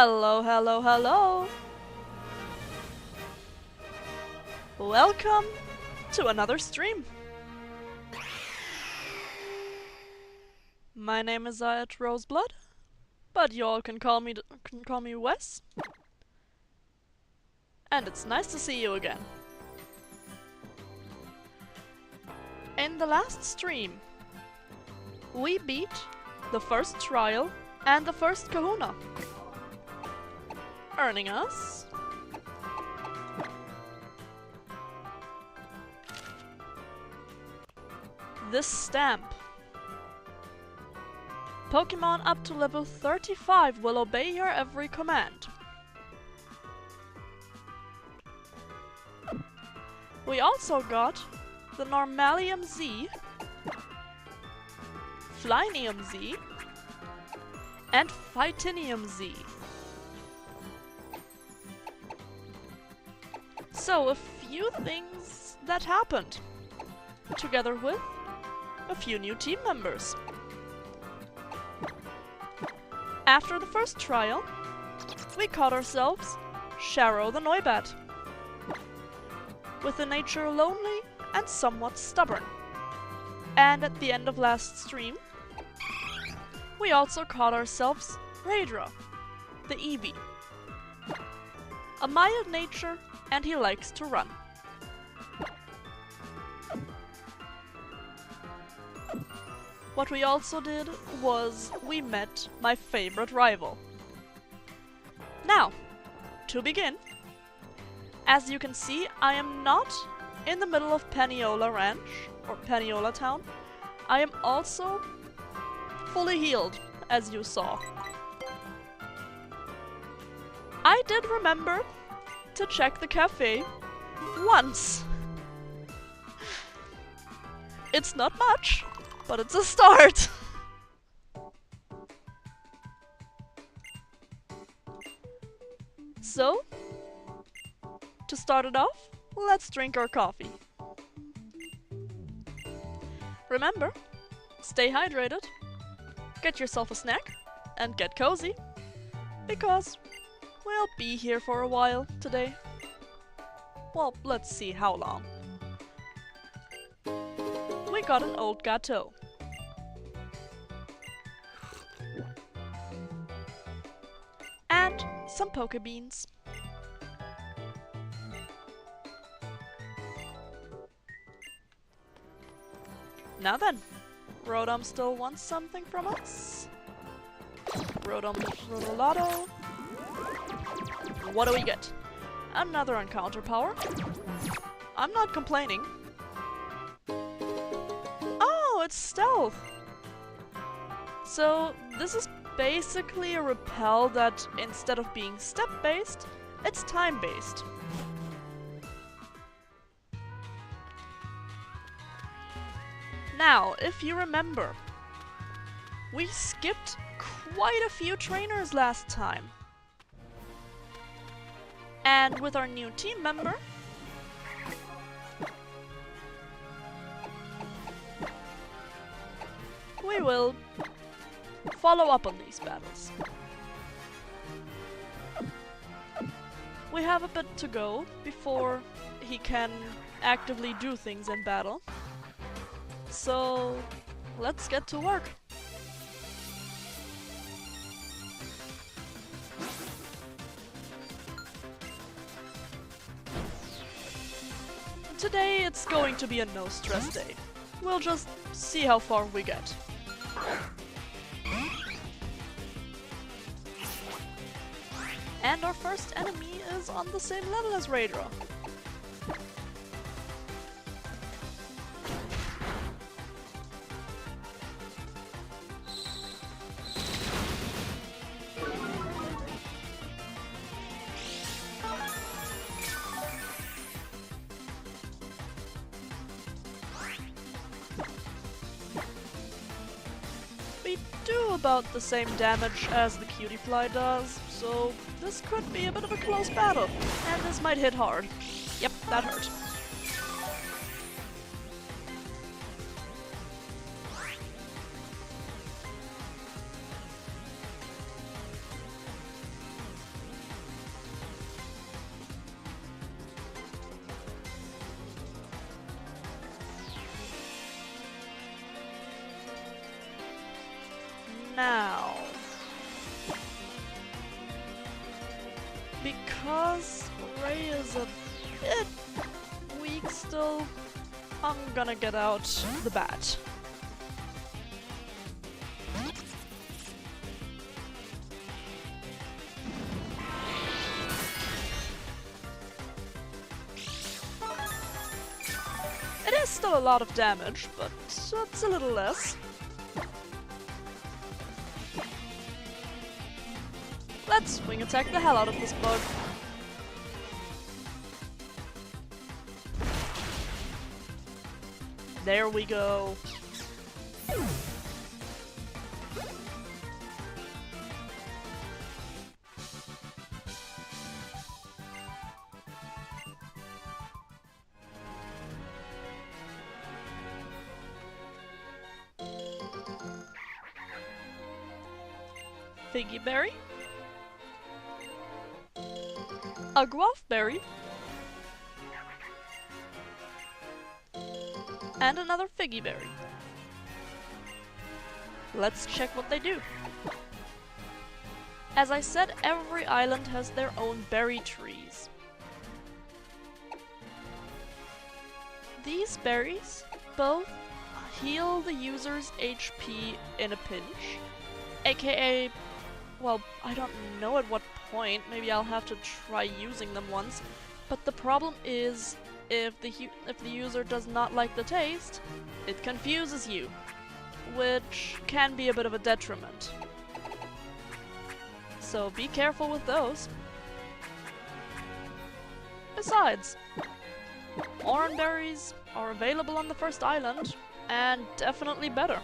Hello, hello, hello! Welcome to another stream. My name is Zayat Roseblood, but y'all can call me Wes. And it's nice to see you again. In the last stream, we beat the first trial and the first kahuna, earning us this stamp. Pokemon up to level 35 will obey your every command. We also got the Normalium Z, Flynium Z, and Phytinium Z. So a few things that happened, together with a few new team members. After the first trial, we caught ourselves Sharo the Noibat, with a nature lonely and somewhat stubborn. And at the end of last stream, we also caught ourselves Raidra, the Eevee. A mild nature, and he likes to run. What we also did was we met my favorite rival. Now, to begin, as you can see, I am not in the middle of Paniola Ranch, or Paniola Town. I am also fully healed, as you saw. I did remember to check the cafe once. It's not much, but it's a start. So, to start it off, let's drink our coffee. Remember, stay hydrated, get yourself a snack, and get cozy, because we'll be here for a while today. Well, let's see how long. We got an old gateau. And some poke beans. Now then, Rotom still wants something from us. Rodolotto. What do we get? Another encounter power. I'm not complaining. Oh, it's stealth! So, this is basically a repel that, instead of being step-based, it's time-based. Now, if you remember, we skipped quite a few trainers last time. And with our new team member, we will follow up on these battles. We have a bit to go before he can actively do things in battle. So, let's get to work. Today it's going to be a no-stress day. We'll just see how far we get. And our first enemy is on the same level as Raidra. We do about the same damage as the Cutie Fly does, so this could be a bit of a close battle, and this might hit hard. Yep, that hurt. Now, because Ray is a bit weak still, I'm gonna get out the bat. It is still a lot of damage, but it's a little less. Let's swing attack the hell out of this bug. There we go. Figgy berry. A guava berry. And another figgy berry. Let's check what they do. As I said, every island has their own berry trees. These berries both heal the user's HP in a pinch, aka, well, I don't know at what point, maybe I'll have to try using them once, but the problem is, if the user does not like the taste, it confuses you, which can be a bit of a detriment. So be careful with those. Besides, orange berries are available on the first island, and definitely better.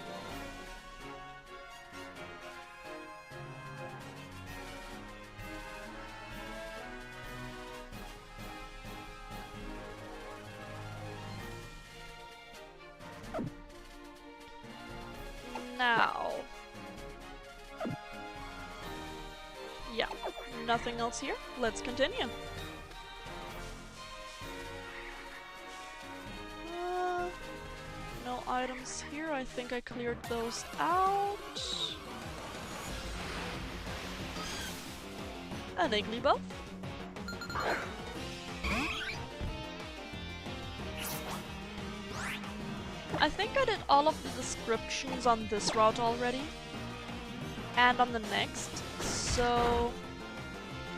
Now, yeah, nothing else here. Let's continue. No items here. I think I cleared those out. An Igglybuff. I think I did all of the descriptions on this route already, and on the next, so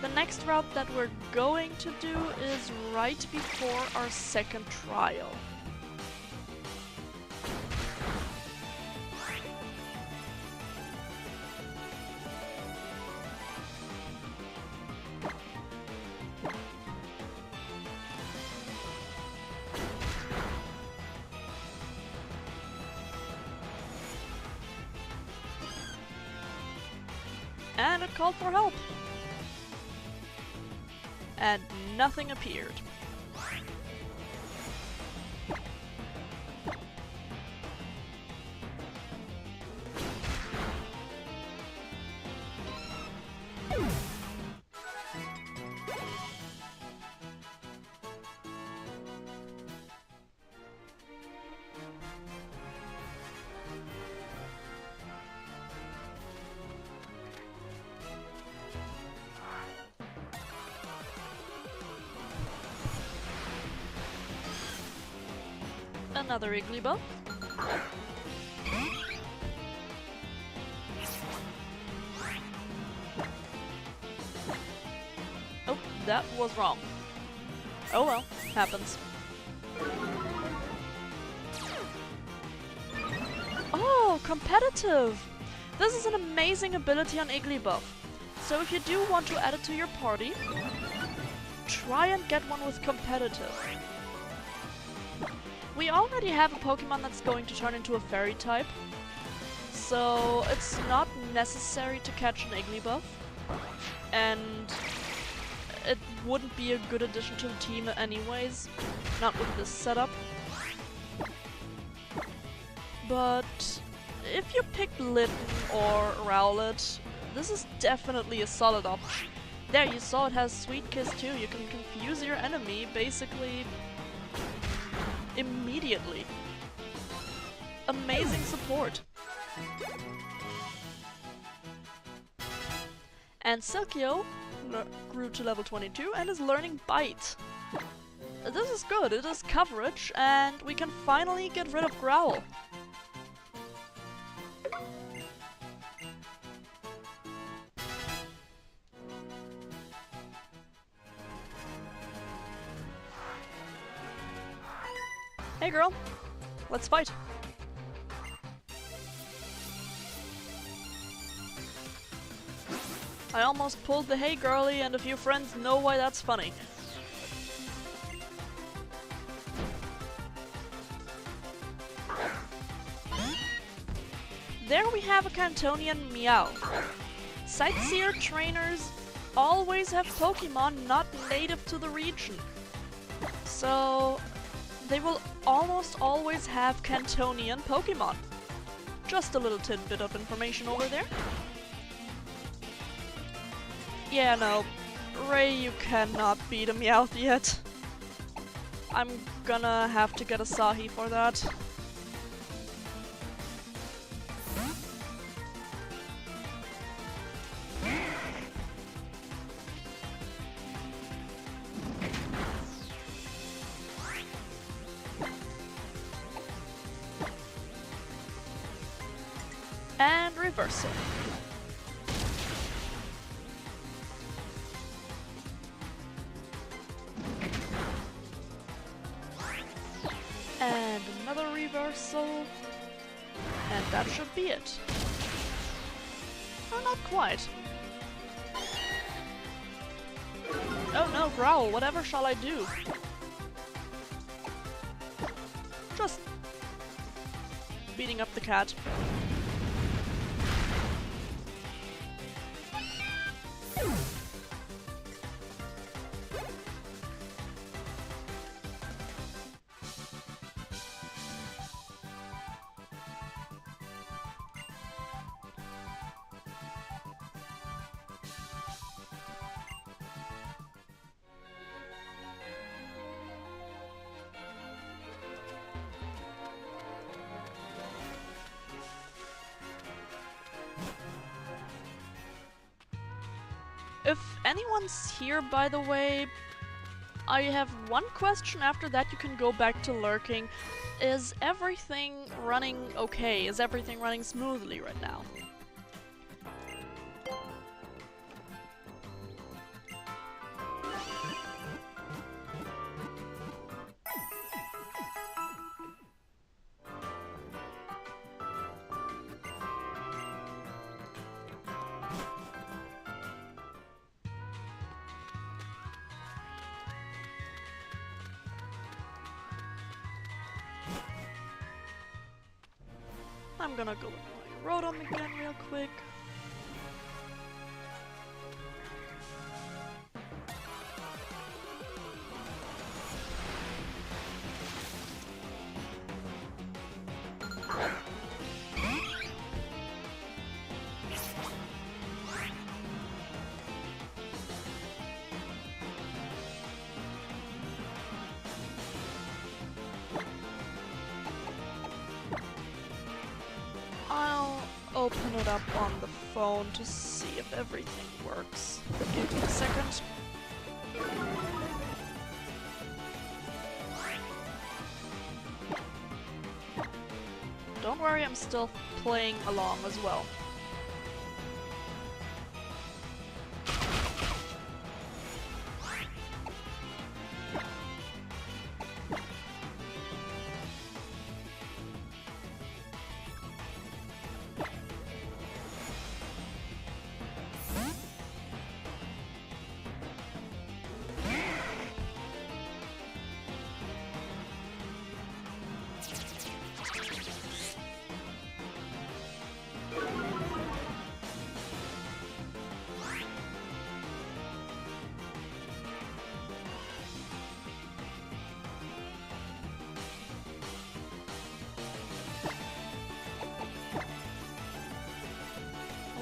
the next route that we're going to do is right before our second trial. And it called for help. And nothing appeared. Another Igglybuff. Oh, that was wrong. Oh well, happens. Oh, competitive! This is an amazing ability on Igglybuff. So if you do want to add it to your party, try and get one with competitive. We already have a Pokemon that's going to turn into a fairy type, so it's not necessary to catch an Igglybuff, and it wouldn't be a good addition to the team anyways, not with this setup. But if you picked Litten or Rowlet, this is definitely a solid option. There, you saw it has Sweet Kiss too. You can confuse your enemy basically immediately. Amazing support. And Silkio grew to level 22 and is learning Bite. This is good, it is coverage, and we can finally get rid of Growl. Hey girl, let's fight. I almost pulled the hey girly, and a few friends know why that's funny. There we have a Cantonian Meow. Sightseer trainers always have Pokemon not native to the region. So they will almost always have Cantonian Pokemon. Just a little tidbit of information over there. Yeah, no, Ray, you cannot beat a Meowth yet. I'm gonna have to get a Sahi for that. And reversal. And another reversal. And that should be it. Oh, not quite. Oh no, Growl, whatever shall I do? Just beating up the cat. If anyone's here, by the way, I have one question. After that you can go back to lurking. Is everything running okay? Is everything running smoothly right now? I'm gonna go with my Rotom again real quick. I'll open it up on the phone to see if everything works. Give me a second. Don't worry, I'm still playing along as well.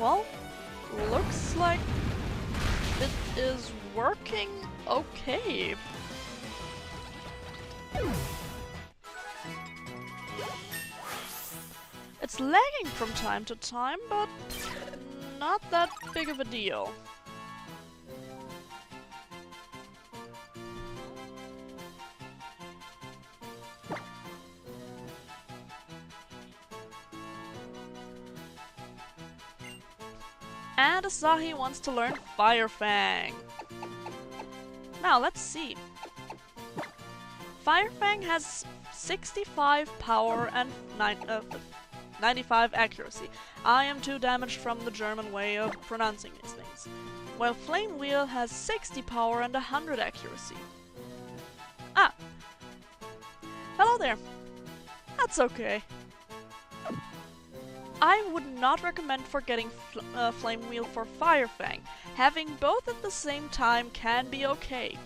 Well, looks like it is working okay. It's lagging from time to time, but not that big of a deal. And Asahi wants to learn Fire Fang. Now, let's see. Fire Fang has 65 power and 95 accuracy. I am too damaged from the German way of pronouncing these things. While Flame Wheel has 60 power and 100 accuracy. Ah! Hello there. That's okay. I would not recommend forgetting Flame Wheel for Fire Fang. Having both at the same time can be okay.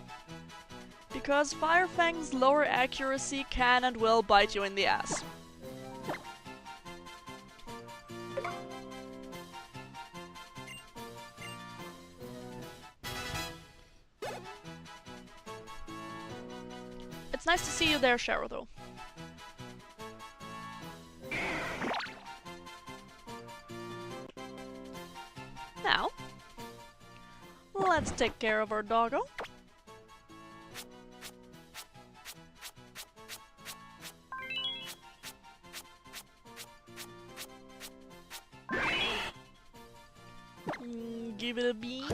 Because Fire Fang's lower accuracy can and will bite you in the ass. It's nice to see you there, Sharo, though. Now, let's take care of our doggo. Give it a bean.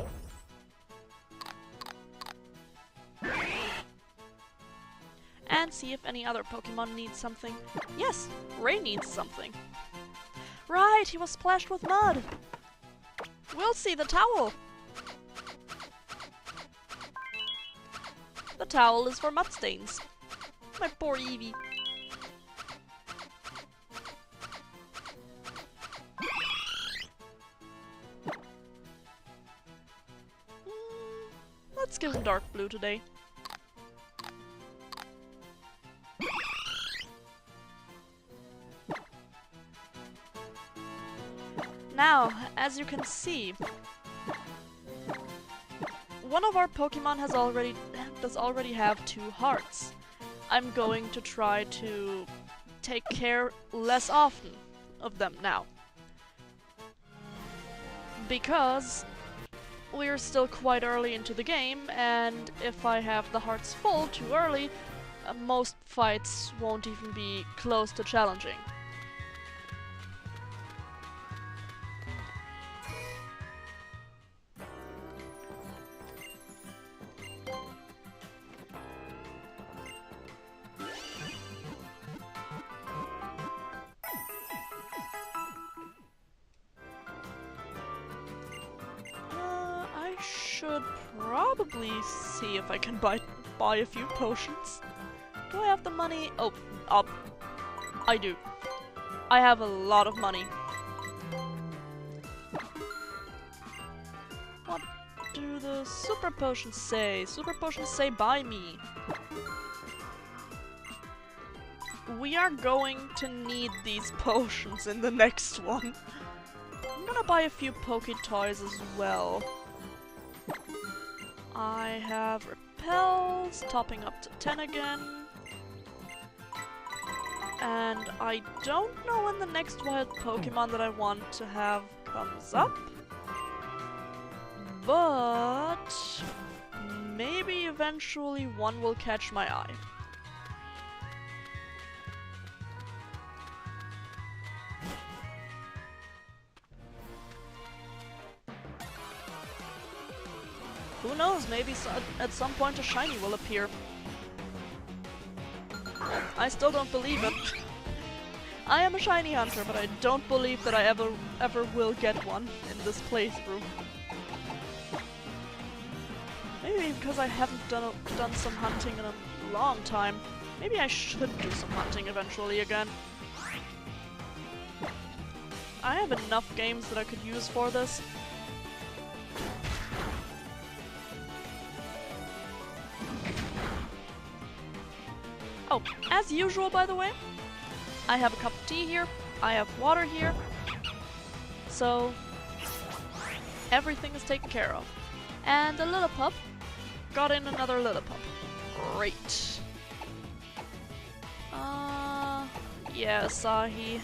And see if any other Pokemon needs something. Yes, Ray needs something. Right, he was splashed with mud. We'll see the towel. The towel is for mud stains. My poor Eevee. Let's give him dark blue today. Now, as you can see, one of our Pokemon does already have 2 hearts. I'm going to try to take care less often of them now. Because we're still quite early into the game, and if I have the hearts full too early, most fights won't even be close to challenging. Should probably see if I can buy a few potions. Do I have the money? Oh, I do. I have a lot of money. What do the super potions say? Super potions say buy me. We are going to need these potions in the next one. I'm gonna buy a few Poke Toys as well. I have repels, topping up to 10 again. And I don't know when the next wild Pokemon that I want to have comes up. But maybe eventually one will catch my eye. Who knows, maybe at some point a shiny will appear. I still don't believe it. I am a shiny hunter, but I don't believe that I ever will get one in this playthrough. Maybe because I haven't done some hunting in a long time. Maybe I should do some hunting eventually again. I have enough games that I could use for this. Oh, as usual, by the way, I have a cup of tea here, I have water here, so everything is taken care of. And a Lillipup got in another Lillipup. Great. Yeah, Asahi.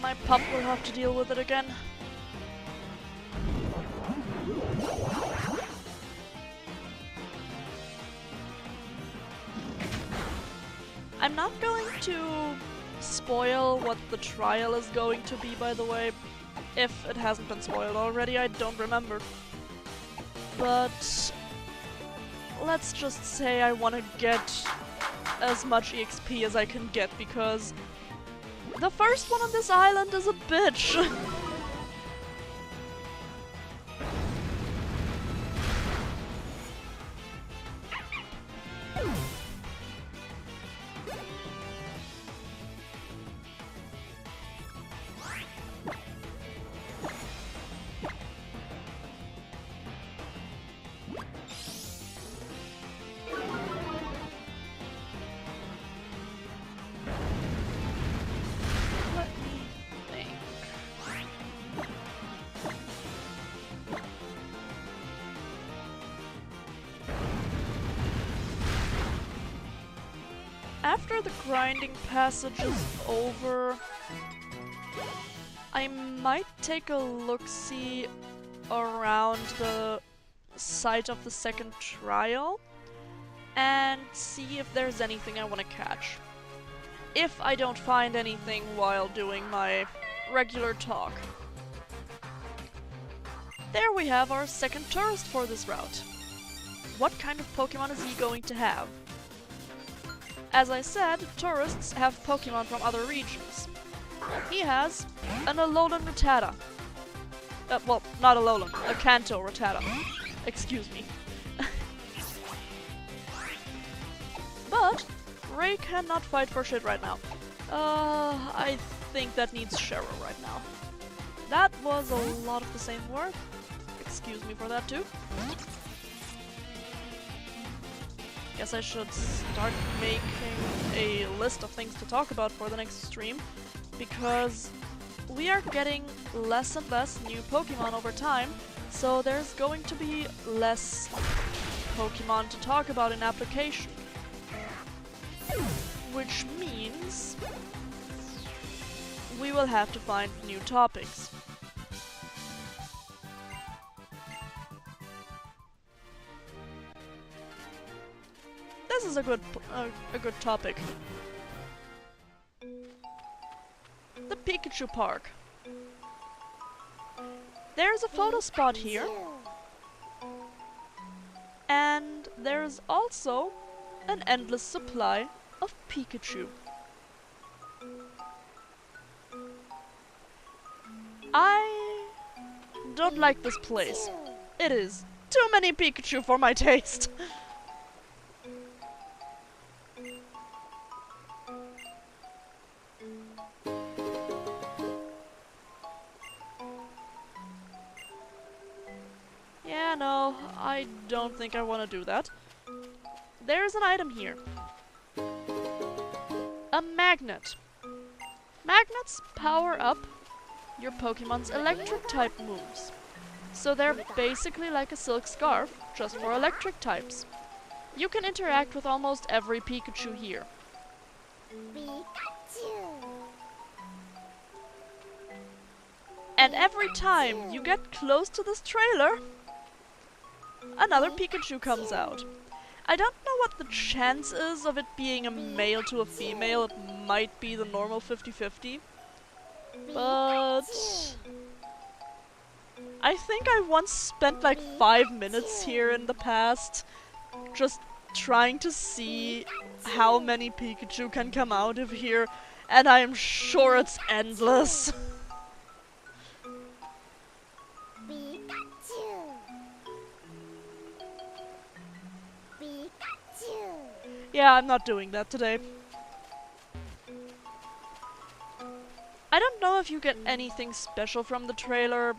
my pup will have to deal with it again. I'm not going to spoil what the trial is going to be, by the way. If it hasn't been spoiled already, I don't remember. But let's just say I want to get as much EXP as I can get, because the first one on this island is a bitch. After the grinding passage is over, I might take a look-see around the site of the second trial and see if there's anything I want to catch. If I don't find anything while doing my regular talk. There we have our second tourist for this route. What kind of Pokemon is he going to have? As I said, tourists have Pokemon from other regions. He has an Alolan Rattata. Well, not Alolan, a Kanto Rattata. Excuse me. But Ray cannot fight for shit right now. I think that needs Cheryl right now. That was a lot of the same word. Excuse me for that too. Guess I should start making a list of things to talk about for the next stream, because we are getting less and less new Pokemon over time, so there's going to be less Pokemon to talk about in application. Which means we will have to find new topics. This is a good topic. The Pikachu Park. There's a photo spot here. And there's also an endless supply of Pikachu. I don't like this place. It is too many Pikachu for my taste. Yeah, no, I don't think I want to do that. There's an item here. A magnet. Magnets power up your Pokemon's electric type moves. So they're basically like a silk scarf, just for electric types. You can interact with almost every Pikachu here. And every time you get close to this trailer, another Pikachu comes out. I don't know what the chance is of it being a male to a female. It might be the normal 50-50. But I think I once spent like 5 minutes here in the past just trying to see how many Pikachu can come out of here, and I am sure it's endless. Yeah, I'm not doing that today. I don't know if you get anything special from the trailer.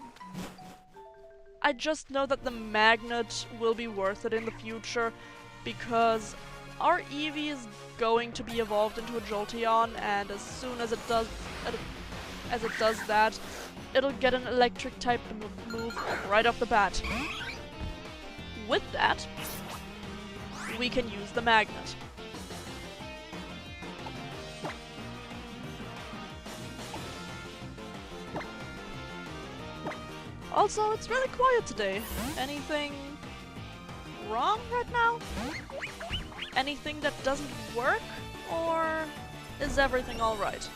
I just know that the magnet will be worth it in the future, because our Eevee is going to be evolved into a Jolteon, and as soon as it does that, it'll get an electric type move right off the bat. With that, we can use the magnet. Also, it's really quiet today. Anything wrong right now? Anything that doesn't work? Or is everything alright?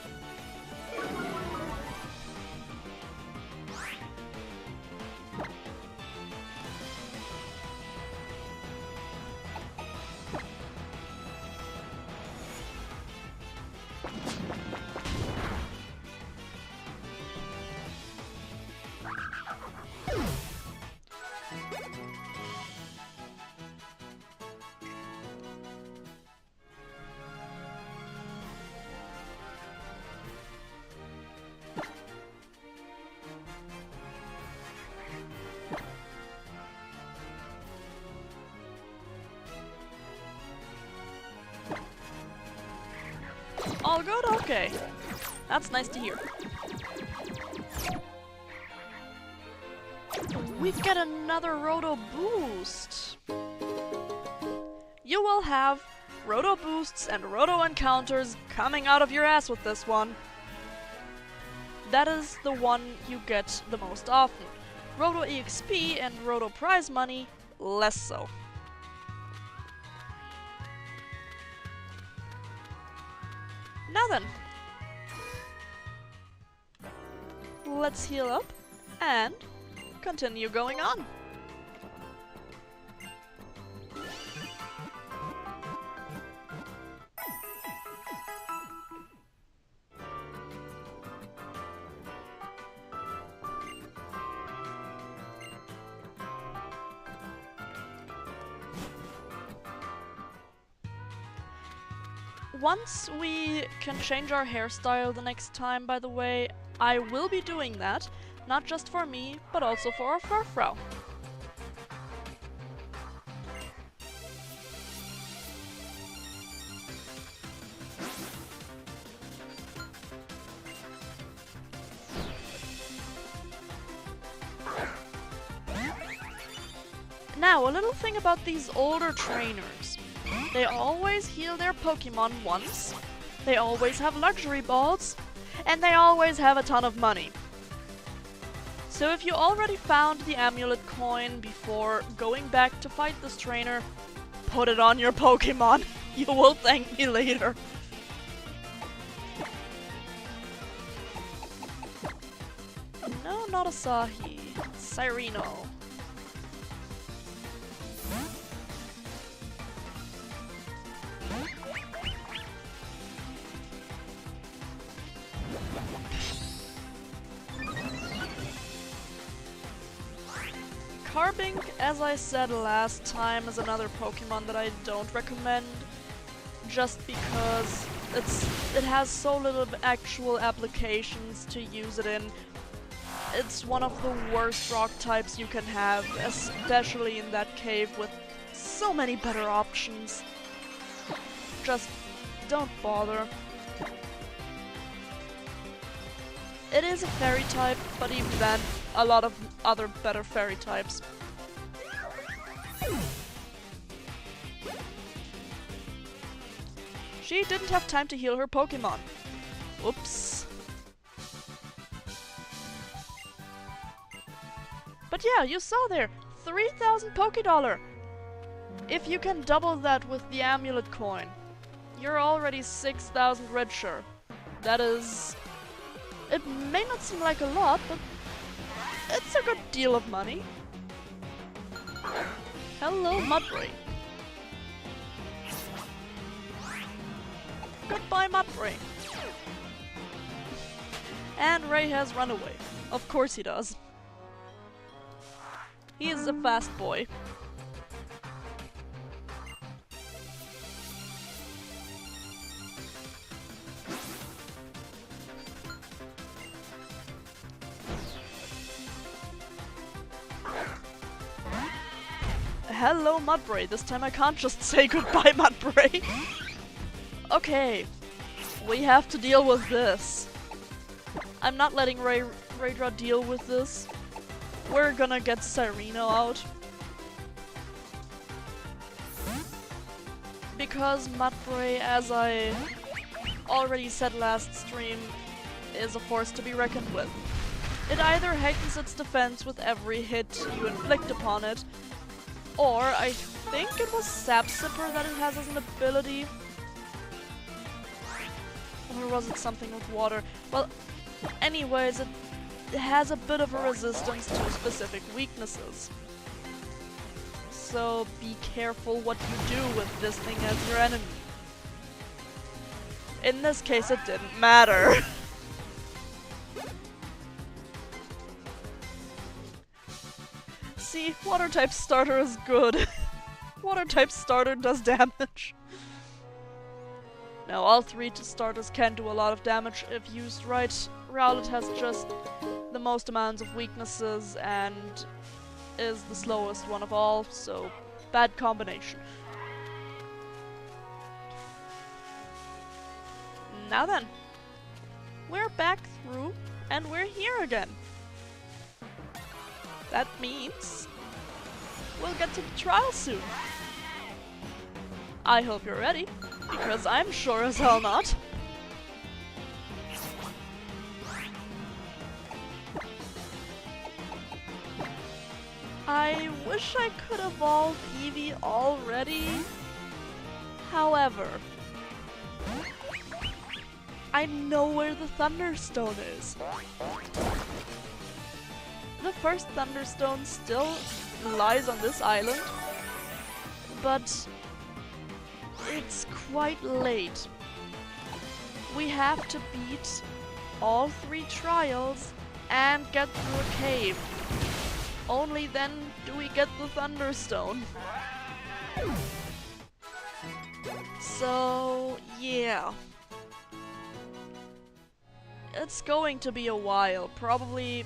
All good? Okay. That's nice to hear. We get another Roto boost. You will have Roto boosts and Roto encounters coming out of your ass with this one. That is the one you get the most often. Roto EXP and Roto prize money, less so. Now then, let's heal up and continue going on. Once we can change our hairstyle the next time, by the way, I will be doing that, not just for me, but also for our Furfrau. Now, a little thing about these older trainers. They always heal their Pokemon once, they always have luxury balls, and they always have a ton of money. So if you already found the amulet coin before going back to fight this trainer, put it on your Pokemon. You will thank me later. No, not Asahi. Cyreno. Carbink, as I said last time, is another Pokemon that I don't recommend, just because it has so little actual applications to use it in. It's one of the worst rock types you can have, especially in that cave with so many better options. Just don't bother. It is a fairy type, but even then, a lot of other better fairy types. She didn't have time to heal her Pokemon. Oops. But yeah, you saw there, 3,000 Pokédollar. If you can double that with the amulet coin, you're already 6,000 red share. That is... It may not seem like a lot, but it's a good deal of money. Hello, Mudbray. Goodbye, Mudbray. And Ray has run away. Of course he does. He is a fast boy. Hello, Mudbray. This time I can't just say goodbye, Mudbray. Okay, we have to deal with this. I'm not letting Raydra deal with this. We're gonna get Cyreno out. Because Mudbray, as I already said last stream, is a force to be reckoned with. It either heightens its defense with every hit you inflict upon it, or I think it was Sap Sipper that it has as an ability. Or was it something with water? Well, anyways, it has a bit of a resistance to specific weaknesses. So be careful what you do with this thing as your enemy. In this case, it didn't matter. See, water-type starter is good. Water-type starter does damage. Now, all three starters can do a lot of damage if used right. Rowlet has just the most amounts of weaknesses and is the slowest one of all, so bad combination. Now then, we're back through and we're here again. That means we'll get to the trial soon. I hope you're ready, because I'm sure as hell not. I wish I could evolve Eevee already. However, I know where the Thunderstone is. The first Thunderstone still lies on this island, but it's quite late. We have to beat all 3 trials and get through a cave. Only then do we get the Thunderstone. So, yeah. It's going to be a while, probably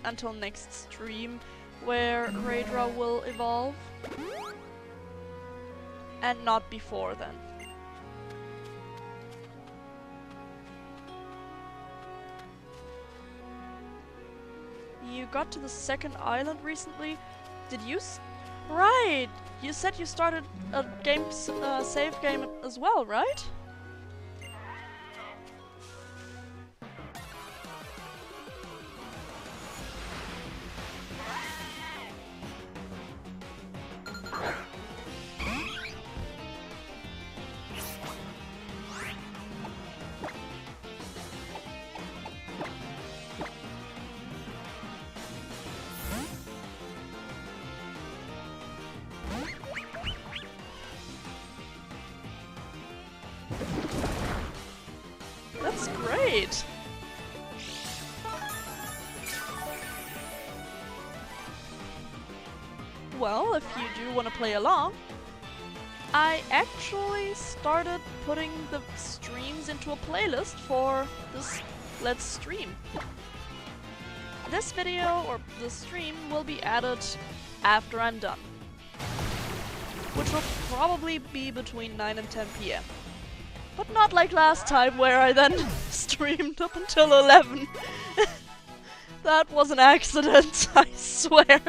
until next stream, where Raidra will evolve. And not before then. You got to the second island recently? Did you right! You said you started a save game as well, right? That's great! Well, if you do want to play along, I actually started putting the streams into a playlist for this Let's Stream. This video, or this stream, will be added after I'm done, which will probably be between 9 and 10 PM. But not like last time, where I then streamed up until 11. That was an accident, I swear.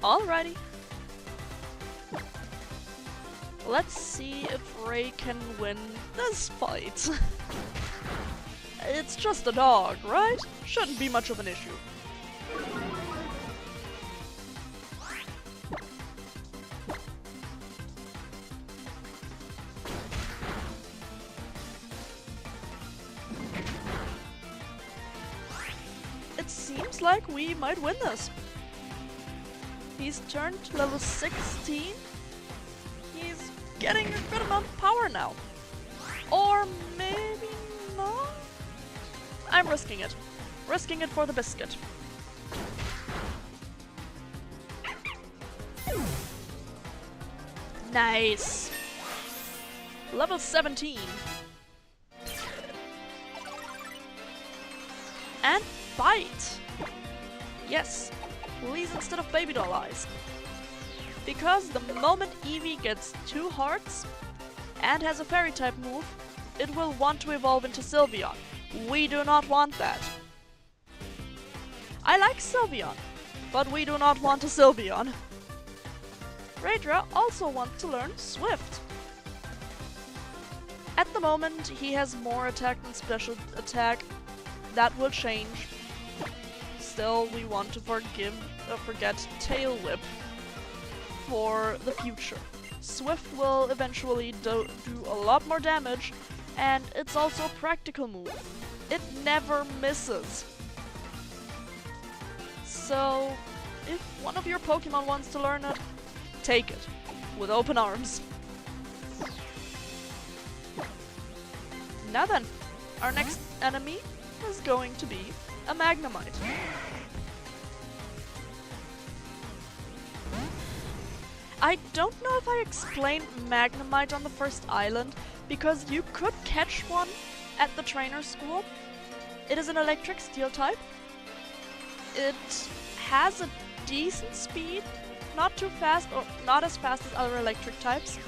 Alrighty. Let's see if Ray can win this fight. It's just a dog, right? Shouldn't be much of an issue. It seems like we might win this. He's turned to level 16. He's getting a good amount of power now. Or maybe not? I'm risking it. Risking it for the biscuit. Nice. Level 17. And bite! Yes, please instead of baby doll eyes. Because the moment Eevee gets 2 hearts and has a fairy type move, it will want to evolve into Sylveon. We do not want that. I like Sylveon, but we do not want a Sylveon. Raidra also wants to learn Swift. At the moment, he has more attack than special attack. That will change. Still, we want to forget Tail Whip for the future. Swift will eventually do a lot more damage, and it's also a practical move. It never misses. So, if one of your Pokemon wants to learn it, take it with open arms. Now then, our next enemy is going to be a Magnemite. I don't know if I explained Magnemite on the first island, because you could catch one at the trainer school. It is an electric steel type. It has a decent speed, not too fast or not as fast as other electric types,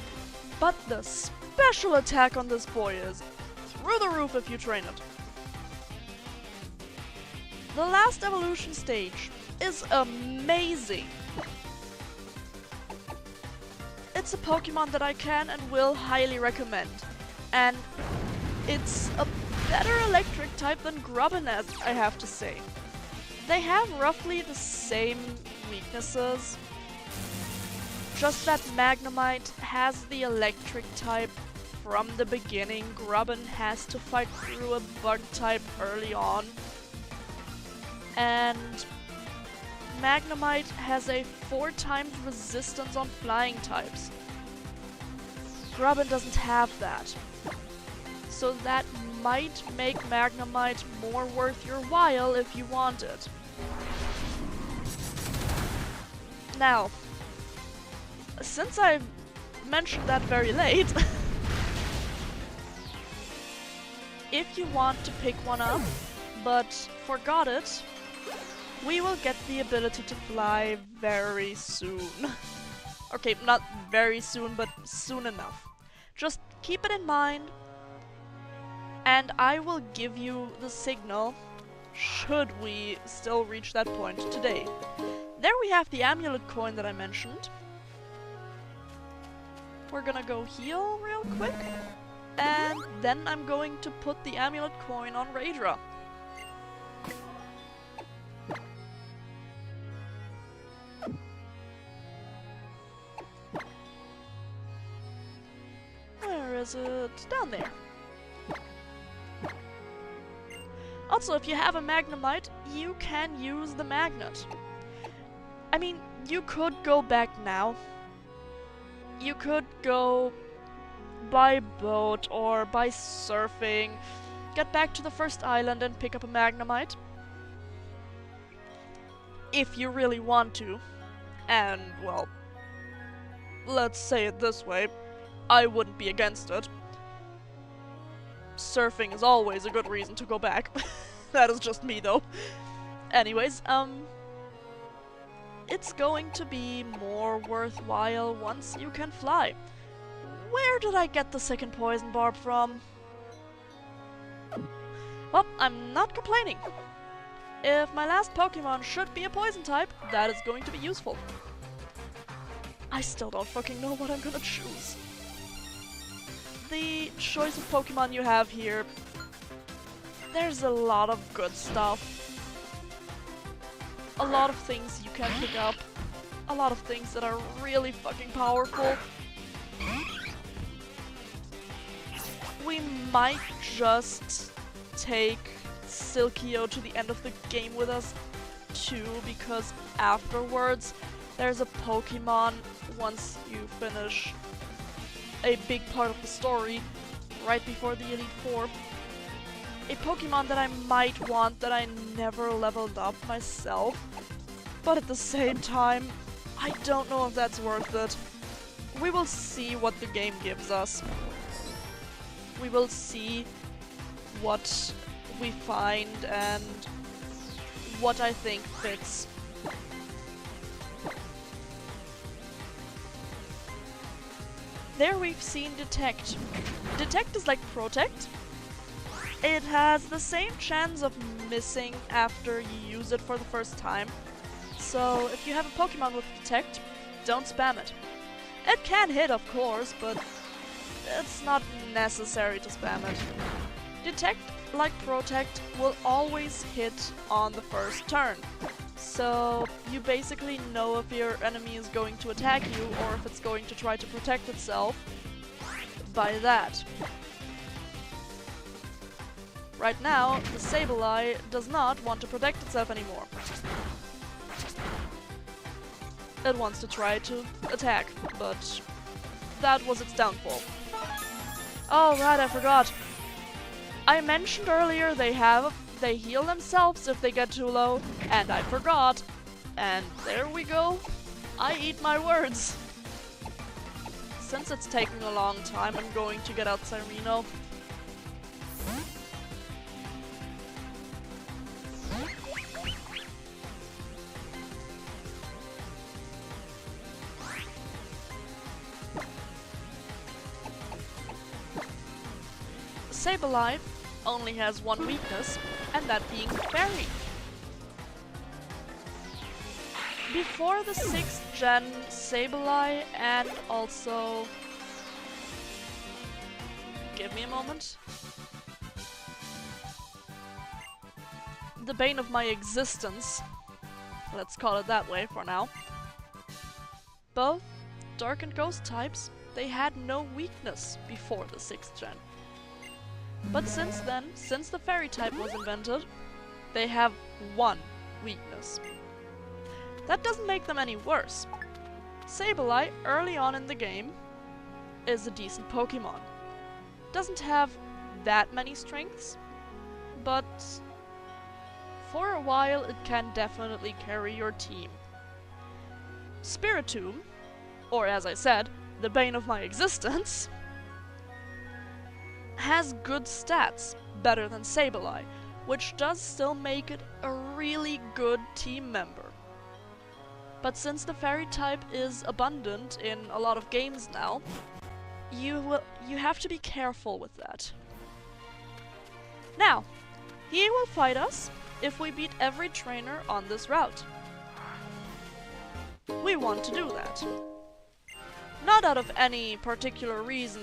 but the special attack on this boy is through the roof if you train it. The last evolution stage is amazing. It's a Pokemon that I can and will highly recommend, and it's a better electric type than Grubbinez, I have to say. They have roughly the same weaknesses, just that Magnemite has the electric type from the beginning. Grubbin has to fight through a bug type early on, and Magnemite has a 4 times resistance on flying types. Grubbin doesn't have that. So that might make Magnemite more worth your while if you want it. Now, since I mentioned that very late, if you want to pick one up, but forgot it, we will get the ability to fly very soon. Okay, not very soon, but soon enough. Just keep it in mind, and I will give you the signal should we still reach that point today. There we have the amulet coin that I mentioned. We're gonna go heal real quick, and then I'm going to put the amulet coin on Raidra. Where is it? Down there. Also, if you have a Magnemite, you can use the magnet. I mean, you could go back now. You could go by boat or by surfing, get back to the first island and pick up a Magnemite. If you really want to. And, well, let's say it this way, I wouldn't be against it. Surfing is always a good reason to go back. That is just me, though. Anyways, it's going to be more worthwhile once you can fly. Where did I get the second poison barb from? Well, I'm not complaining. If my last Pokemon should be a poison type, that is going to be useful. I still don't fucking know what I'm gonna choose. The choice of Pokemon you have here, there's a lot of good stuff. A lot of things you can pick up. A lot of things that are really fucking powerful. We might just take Silkio to the end of the game with us too, because afterwards there's a Pokemon, once you finish a big part of the story, right before the Elite Four, a Pokemon that I might want that I never leveled up myself, but at the same time, I don't know if that's worth it. We will see what the game gives us. we will see what we find and what I think fits. There we've seen Detect. Detect is like Protect. It has the same chance of missing after you use it for the first time. So if you have a Pokemon with Detect, don't spam it. It can hit, of course, but it's not necessary to spam it. Detect, like Protect, will always hit on the first turn. So you basically know if your enemy is going to attack you or if it's going to try to protect itself by that. Right now, the Sableye does not want to protect itself anymore. It wants to try to attack, but that was its downfall. Oh right, I forgot. I mentioned earlier they heal themselves if they get too low, and I forgot. And there we go. I eat my words. Since it's taking a long time, I'm going to get out Cyreno. Sableye only has one weakness, and that being Fairy. Before the 6th gen Sableye and also... Give me a moment. The bane of my existence. Let's call it that way for now. Both Dark and Ghost types, they had no weakness before the 6th gen. But since then, since the Fairy type was invented, they have one weakness. That doesn't make them any worse. Sableye, early on in the game, is a decent Pokemon. Doesn't have that many strengths, but for a while it can definitely carry your team. Spiritomb, or as I said, the bane of my existence, has good stats, better than Sableye, which does still make it a really good team member. But since the Fairy type is abundant in a lot of games now, you have to be careful with that. Now, he will fight us if we beat every trainer on this route. We want to do that. Not out of any particular reason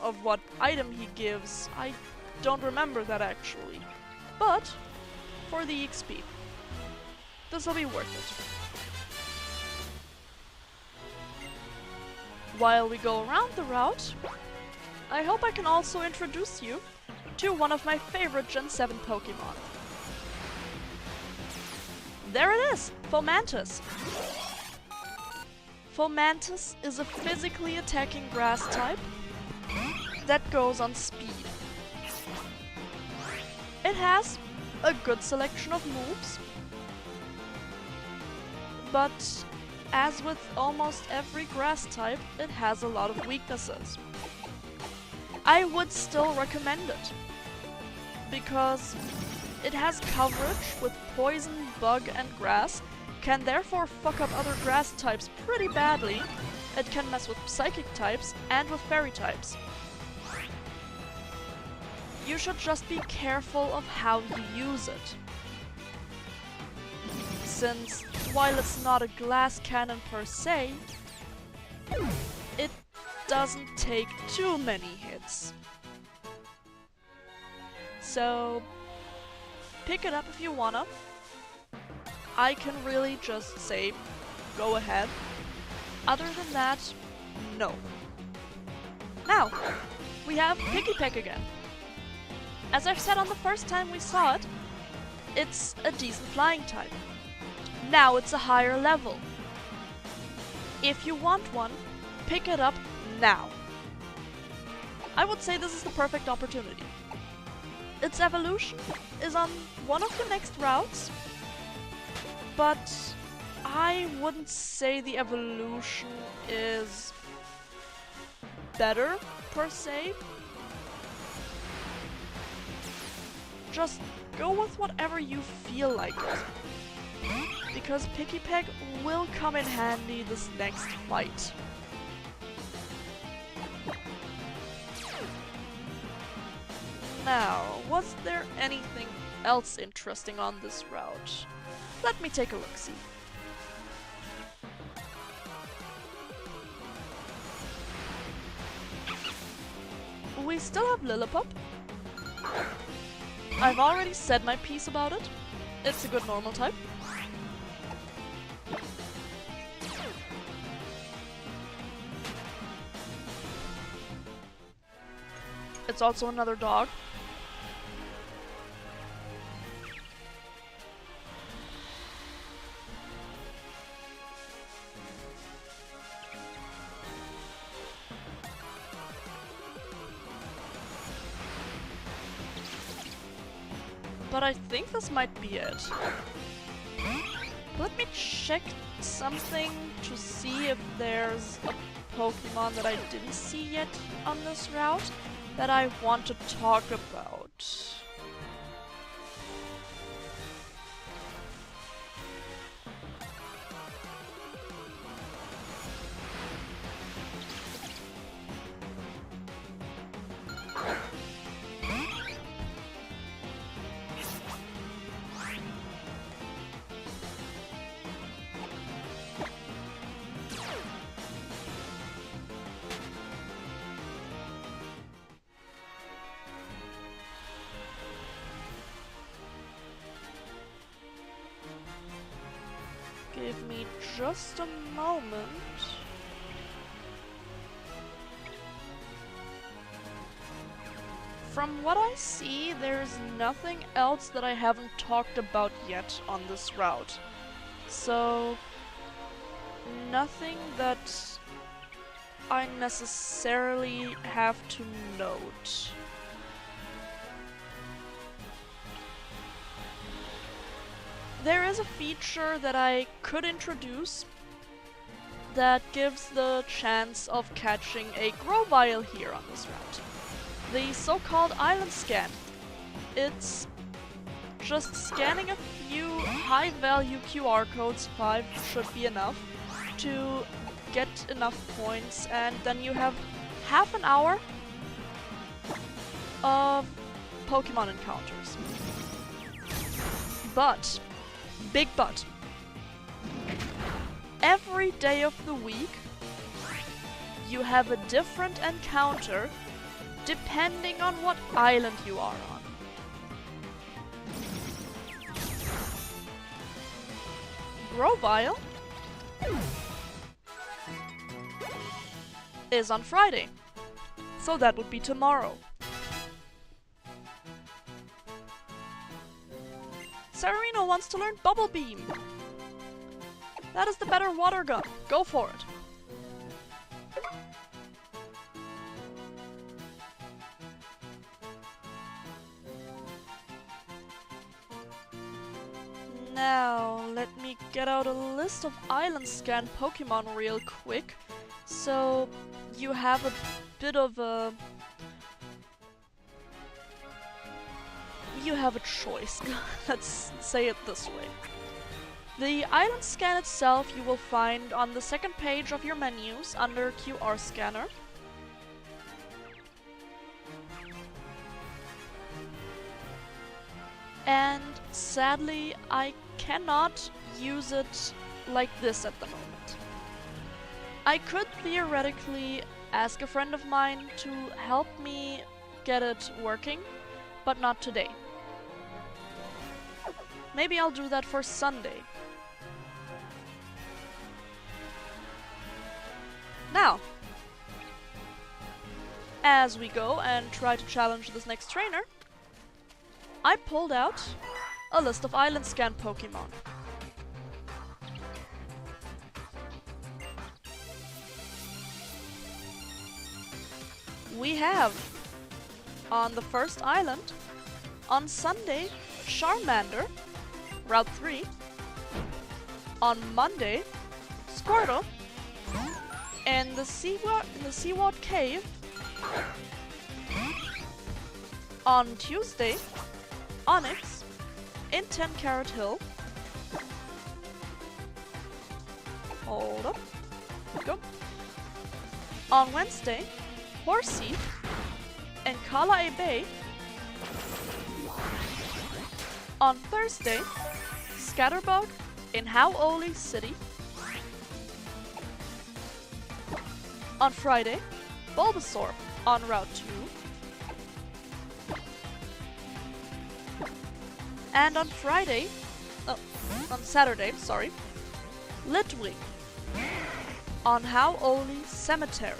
of what item he gives, I don't remember that actually, but for the XP. This will be worth it. While we go around the route, I hope I can also introduce you to one of my favorite Gen 7 Pokemon. There it is! Fomantis! Fomantis is a physically attacking grass type that goes on speed. It has a good selection of moves, but as with almost every grass type, it has a lot of weaknesses. I would still recommend it, because it has coverage with poison, bug, and grass, can therefore fuck up other grass types pretty badly. It can mess with psychic types and with fairy types. You should just be careful of how you use it. Since, while it's not a glass cannon per se, it doesn't take too many hits. So, pick it up if you wanna. I can really just say, go ahead. Other than that, no. Now, we have Pikipek again. As I've said on the first time we saw it, it's a decent flying type. Now it's a higher level. If you want one, pick it up now. I would say this is the perfect opportunity. Its evolution is on one of the next routes, but I wouldn't say the evolution is better per se. just go with whatever you feel like it. Because Picky Peg will come in handy this next fight. Now, was there anything else interesting on this route? Let me take a look-see. We still have Lillipup. I've already said my piece about it. It's a good normal type. It's also another dog. But I think this might be it. Let me check something to see if there's a Pokemon that I didn't see yet on this route that I want to talk about. Give me just a moment. From what I see, there's nothing else that I haven't talked about yet on this route. So, nothing that I necessarily have to note. There is a feature that I could introduce that gives the chance of catching a Grovyle here on this route. The so-called island scan. It's just scanning a few high-value QR codes, 5 should be enough, to get enough points, and then you have half an hour of Pokemon encounters. But big but. Every day of the week, you have a different encounter depending on what island you are on. Grovyle is on Friday, so that would be tomorrow. Sarino wants to learn Bubble Beam. That is the better water gun. Go for it. Now, let me get out a list of island scan Pokemon real quick, so you have a bit of a... You have a choice. Let's say it this way. The island scan itself you will find on the second page of your menus under QR scanner. And sadly, I cannot use it like this at the moment. I could theoretically ask a friend of mine to help me get it working, but not today. Maybe I'll do that for Sunday. Now, as we go and try to challenge this next trainer, I pulled out a list of island scan Pokemon. We have, on the first island, on Sunday, Charmander, Route 3. On Monday, Squirtle. In the Seaward Cave. On Tuesday, Onyx in 10 Carat Hill. Hold up. There we go. On Wednesday, Horsey in Akala Bay. On Thursday, Scatterbug in Howoli City. On Friday, Bulbasaur on Route 2. And on Saturday, sorry, Litwick on Howoli Cemetery.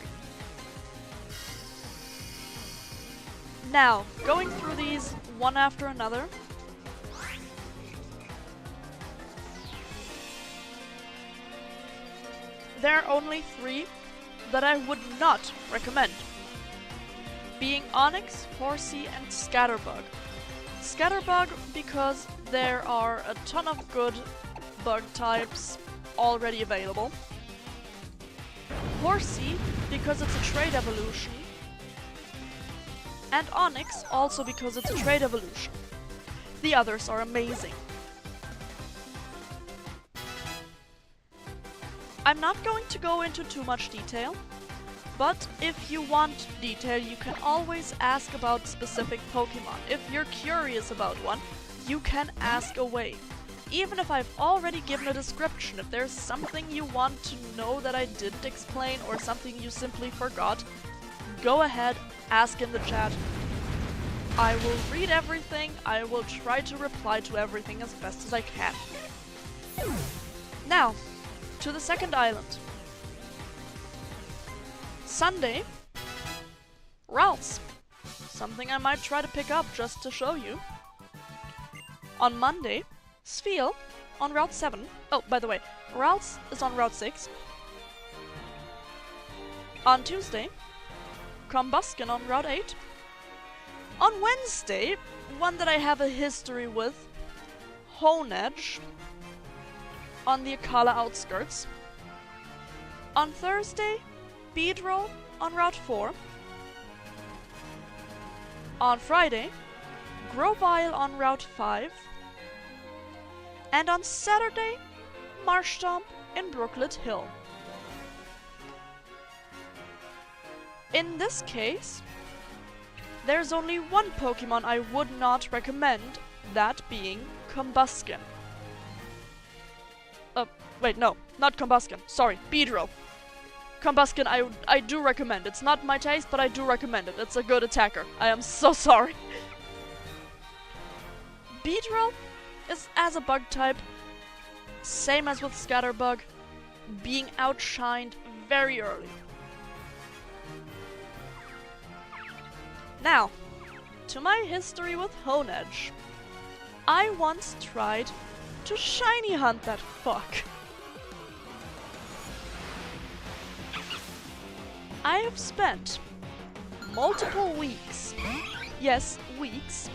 Now, going through these one after another. There are only 3 that I would not recommend, being Onyx, Horsey, and Scatterbug. Scatterbug because there are a ton of good bug types already available. Horsey because it's a trade evolution. And Onyx also because it's a trade evolution. The others are amazing. I'm not going to go into too much detail, but if you want detail, you can always ask about specific Pokemon. If you're curious about one, you can ask away. Even if I've already given a description, if there's something you want to know that I didn't explain or something you simply forgot, go ahead, ask in the chat. I will read everything, I will try to reply to everything as best as I can. Now, to the second island. Sunday, Ralts. Something I might try to pick up just to show you. On Monday, Spheal on Route 7. Oh, by the way, Ralts is on Route 6. On Tuesday, Combusken on Route 8. On Wednesday, one that I have a history with, Honedge on the Akala outskirts. On Thursday, Beedrill on Route 4. On Friday, Grovyle on Route 5. And on Saturday, Marshtomp in Brooklet Hill. In this case, there's only one Pokemon I would not recommend, that being Combusken. Wait, no, not Combusken. Sorry, Beedrill. Combusken I do recommend. It's not my taste, but I do recommend it. It's a good attacker. I am so sorry. Beedrill is, as a bug type, same as with Scatterbug, being outshined very early. Now, to my history with Honedge. I once tried to shiny hunt that fuck. I have spent multiple weeks, yes, weeks,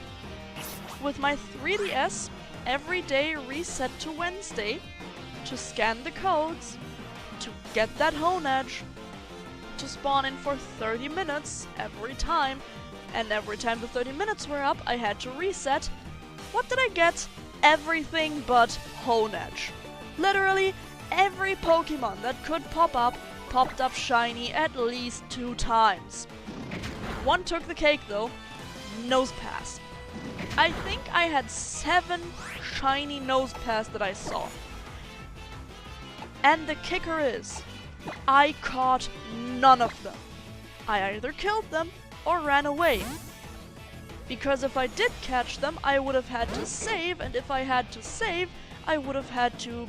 with my 3DS every day reset to Wednesday to scan the codes, to get that Honedge, to spawn in for 30 minutes every time, and every time the 30 minutes were up, I had to reset. What did I get? Everything but Honedge. Literally every Pokemon that could pop up popped up shiny at least 2 times. One took the cake though, Nosepass. I think I had 7 shiny Nosepass that I saw. And the kicker is, I caught none of them. I either killed them or ran away. Because if I did catch them, I would have had to save, and if I had to save, I would have had to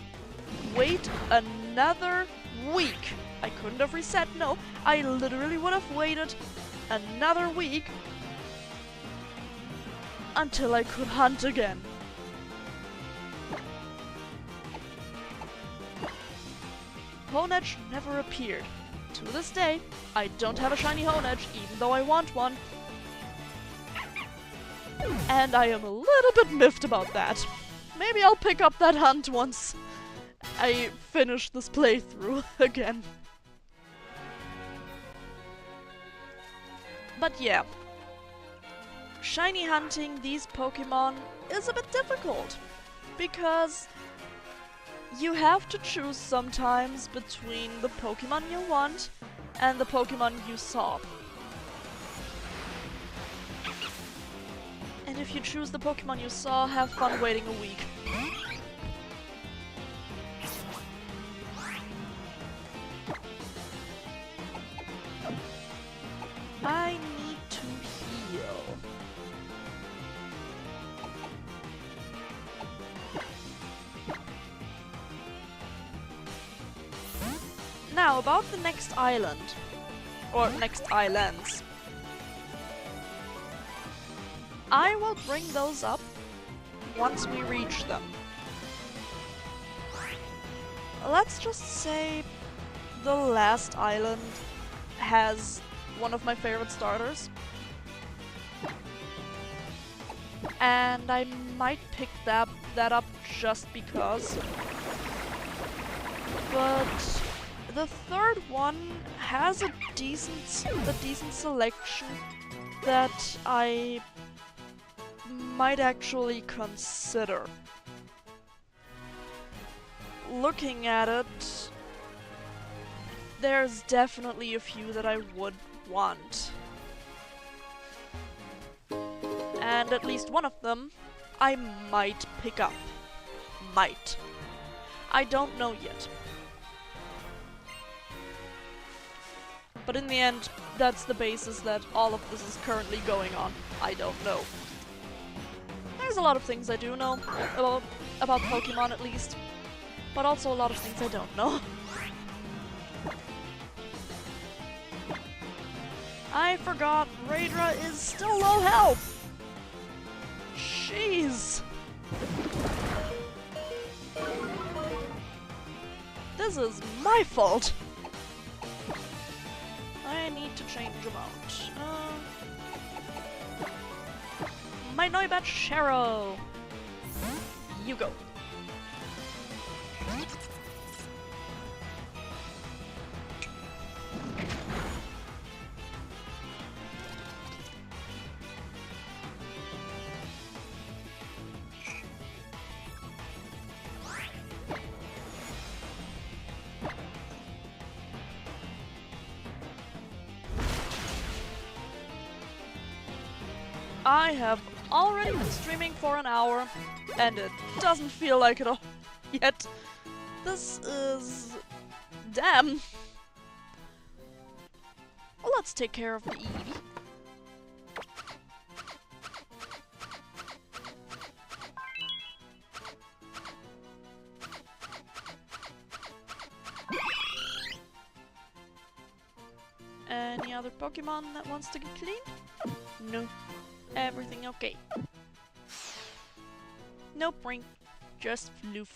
wait another week. I couldn't have reset, no. I literally would have waited another week until I could hunt again. Honedge never appeared. To this day, I don't have a shiny Honedge, even though I want one. And I am a little bit miffed about that. Maybe I'll pick up that hunt once I finish this playthrough again. But yeah. shiny hunting these Pokemon is a bit difficult, because you have to choose sometimes between the Pokemon you want and the Pokemon you saw. And if you choose the Pokemon you saw, have fun waiting a week. I need to heal. Now, about the next island. Or next islands. I will bring those up once we reach them. Let's just say the last island has one of my favorite starters. And I might pick that up just because. But the third one has a decent selection that I might actually consider. Looking at it, there's definitely a few that I would want. And at least one of them I might pick up. Might. I don't know yet. But in the end, that's the basis that all of this is currently going on. I don't know. There's a lot of things I do know about Pokemon at least, but also a lot of things I don't know. I forgot Raidra is still low health! Jeez! This is my fault! I need to change him out. My Noibat Shero! You go. I have already been streaming for an hour, and it doesn't feel like it all yet. This is... damn. Well, let's take care of the Eevee. Any other Pokemon that wants to get cleaned? No. Everything okay. No prank, just floof.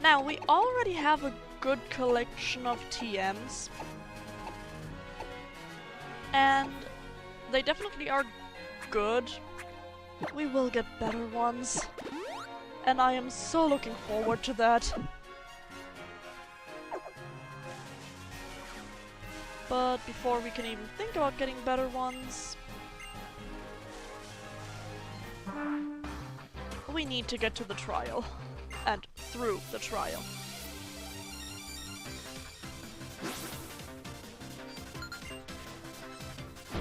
Now, we already have a good collection of TMs. And they definitely are good. We will get better ones. And I am so looking forward to that. But before we can even think about getting better ones, we need to get to the trial. And through the trial.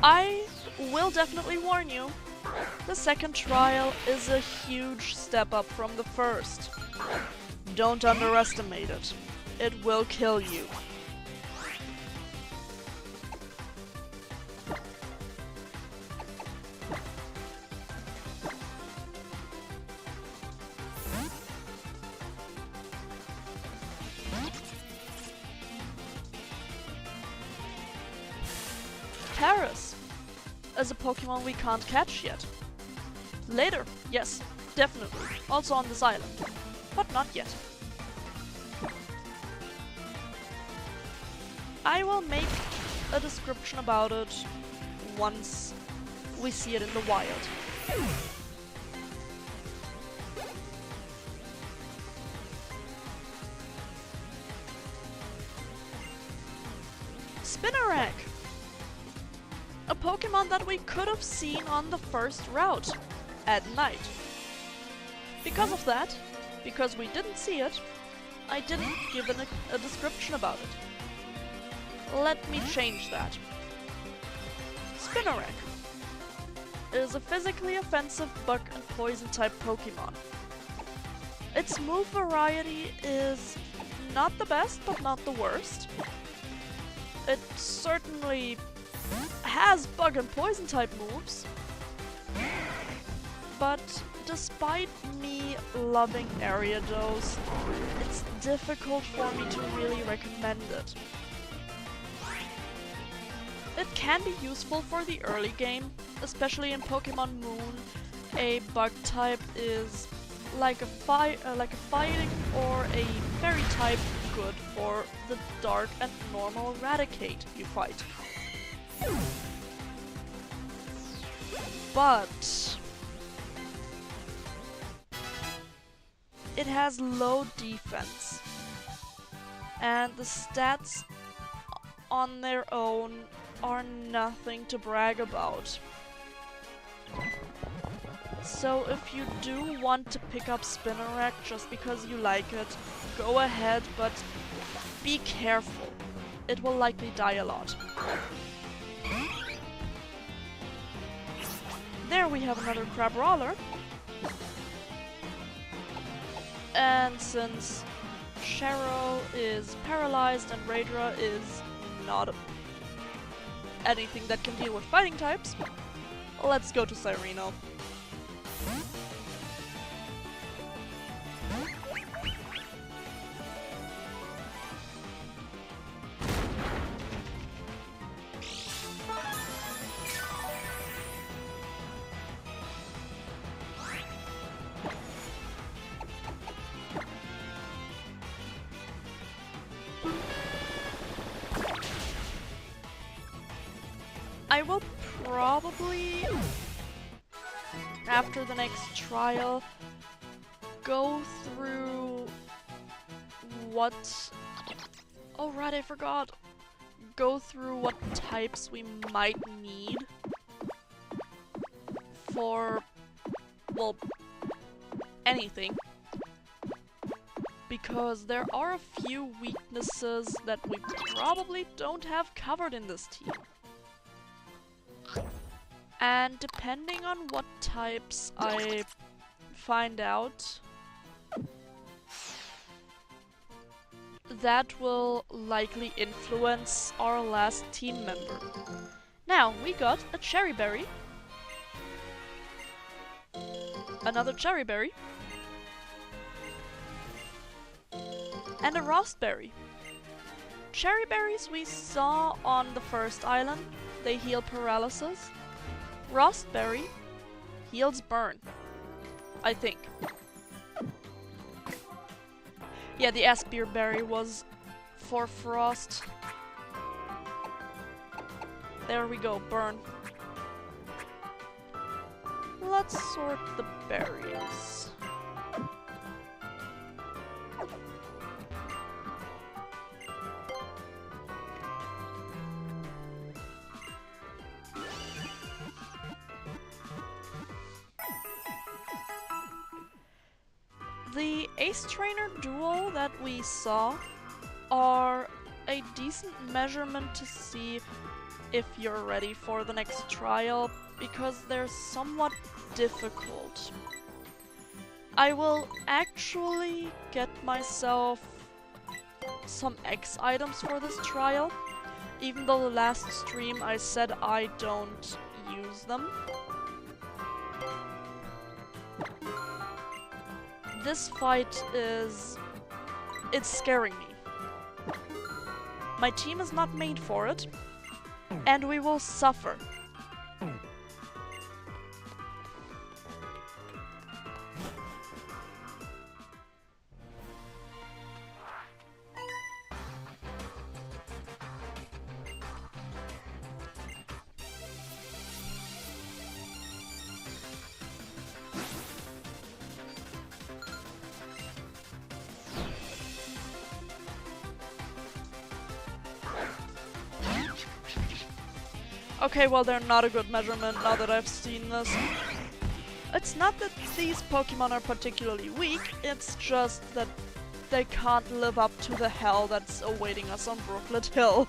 I will definitely warn you. The second trial is a huge step up from the first. Don't underestimate it. It will kill you. Paris is a Pokemon we can't catch yet. Later, yes, definitely. Also on this island. But not yet. I will make a description about it once we see it in the wild. Spinarak! A Pokemon that we could have seen on the first route at night. Because of that, because we didn't see it, I didn't give a description about it. Let me change that. Spinarak is a physically offensive bug and poison type Pokemon. Its move variety is not the best, but not the worst. It certainly has bug and poison type moves, but despite me loving Ariados, it's difficult for me to really recommend it. It can be useful for the early game, especially in Pokemon Moon. A bug type is like a fighting or a fairy type good for the dark and normal Raticate you fight. But it has low defense, and the stats on their own are nothing to brag about. So if you do want to pick up Spinarak just because you like it, go ahead, but be careful. It will likely die a lot. There we have another Crabrawler. And since Sharo is paralyzed and Raidra is not anything that can deal with fighting types, let's go to Cyreno. I will probably, after the next trial, go through what... Oh right, I forgot. Go through what types we might need for, well, anything. Because there are a few weaknesses that we probably don't have covered in this team. And depending on what types I find out, that will likely influence our last team member. Now, we got a Cherry Berry, another Cherry Berry, and a Rostberry. Cherry Berries we saw on the first island. They heal paralysis. Rostberry heals burn, I think. Yeah, the Aspear Berry was for frost. There we go, burn. Let's sort the berries. The Ace Trainer duo that we saw are a decent measurement to see if you're ready for the next trial, because they're somewhat difficult. I will actually get myself some X items for this trial, even though the last stream I said I don't use them. This fight it's scaring me. My team is not made for it, and we will suffer. Okay, well, they're not a good measurement now that I've seen this. It's not that these Pokemon are particularly weak, it's just that they can't live up to the hell that's awaiting us on Brooklet Hill.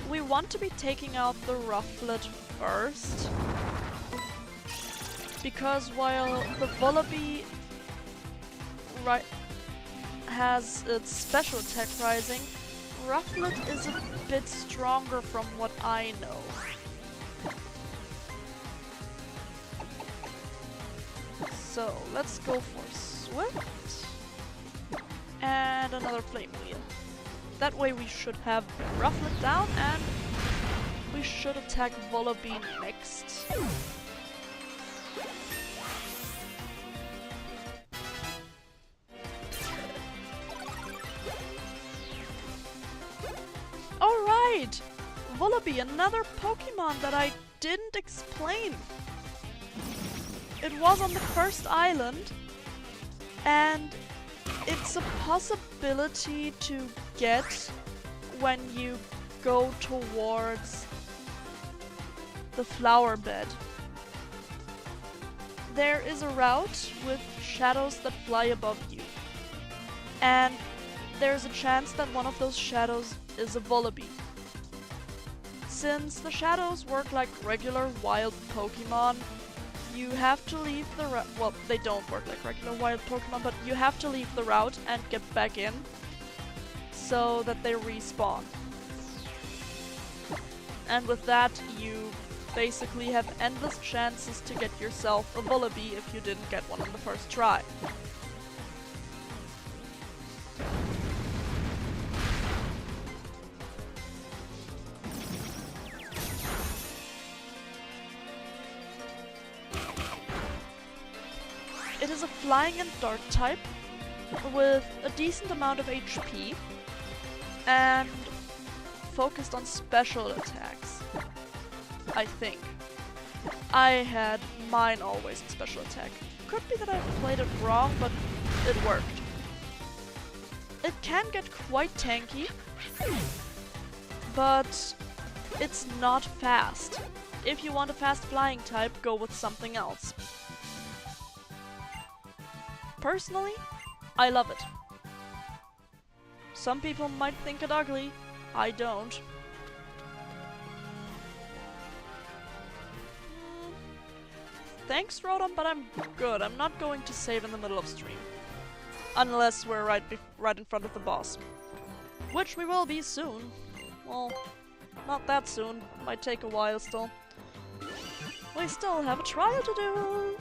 We want to be taking out the Rufflet first, because while the Vullaby has its special attack rising, Rufflet is a bit stronger from what I know. So let's go for Swift and another Flame Wheel. That way we should have Rufflet down and we should attack Vullaby next. Alright! Vullaby, another Pokemon that I didn't explain. It was on the first island, and it's a possibility to get when you go towards the flower bed. There is a route with shadows that fly above you, and there's a chance that one of those shadows is a Vullaby. Since the shadows work like regular wild Pokemon, you have to leave the route. Well, they don't work like regular wild Pokemon, but you have to leave the route and get back in so that they respawn. And with that, you basically have endless chances to get yourself a Vullaby if you didn't get one on the first try. It is a flying and dark type with a decent amount of HP and focused on special attacks, I think. I had mine always in special attack. Could be that I played it wrong, but it worked. It can get quite tanky, but it's not fast. If you want a fast flying type, go with something else. Personally, I love it. Some people might think it ugly. I don't. Thanks, Rotom, but I'm good. I'm not going to save in the middle of stream. Unless we're right in front of the boss. Which we will be soon. Well, not that soon. Might take a while still. We still have a trial to do!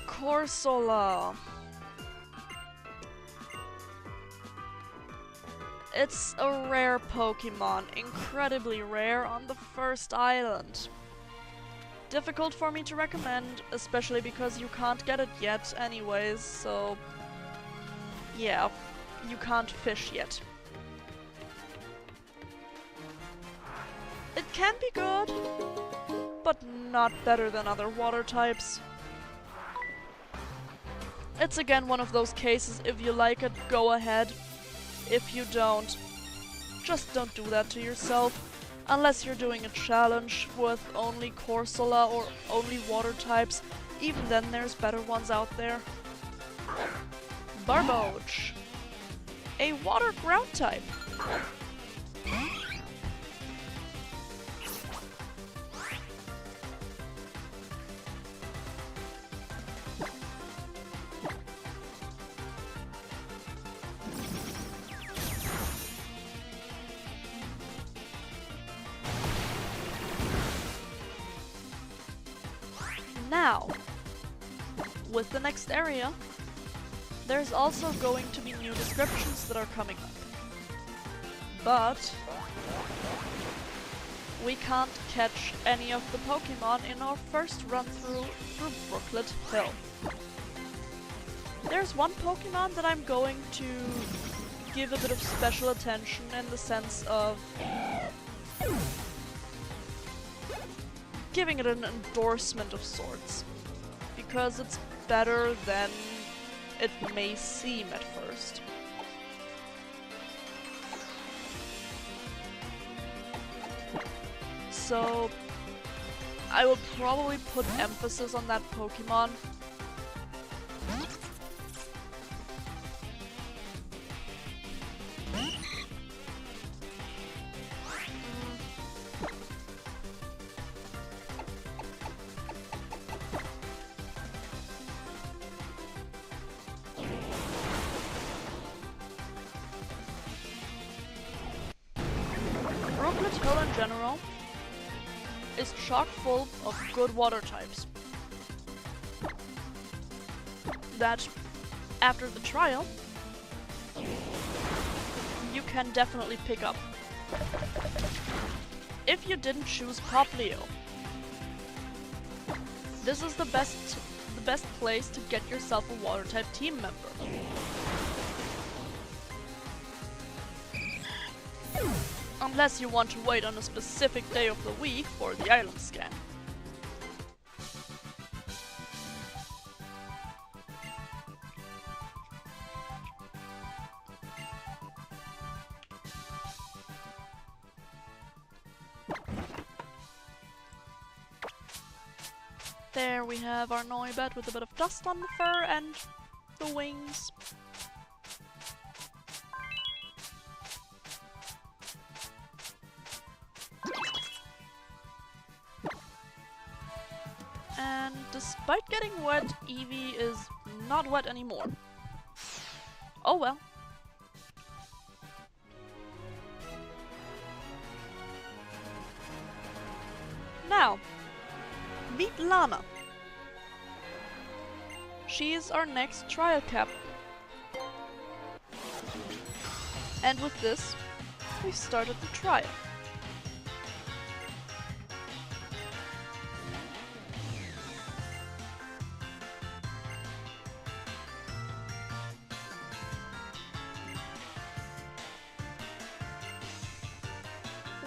Corsola. It's a rare Pokemon, incredibly rare on the first island. Difficult for me to recommend, especially because you can't get it yet anyways, so yeah, you can't fish yet. It can be good, but not better than other water types. It's again one of those cases, if you like it, go ahead. If you don't, just don't do that to yourself. Unless you're doing a challenge with only Corsola or only water types, even then there's better ones out there. Barboach, a water ground type. Now, with the next area, there's also going to be new descriptions that are coming up. But we can't catch any of the Pokemon in our first run through Brooklet Hill. There's one Pokemon that I'm going to give a bit of special attention in the sense of giving it an endorsement of sorts, because it's better than it may seem at first. So I will probably put emphasis on that Pokemon. Brooklet Hill in general is chock full of good water types that, after the trial, you can definitely pick up. If you didn't choose Poplio, this is the best place to get yourself a water type team member. Unless you want to wait on a specific day of the week for the island scan. There we have our Noibat with a bit of dust on the fur and the wings. And despite getting wet, Eevee is not wet anymore. Oh well. Now, meet Lana. She is our next trial cap. And with this, we started the trial.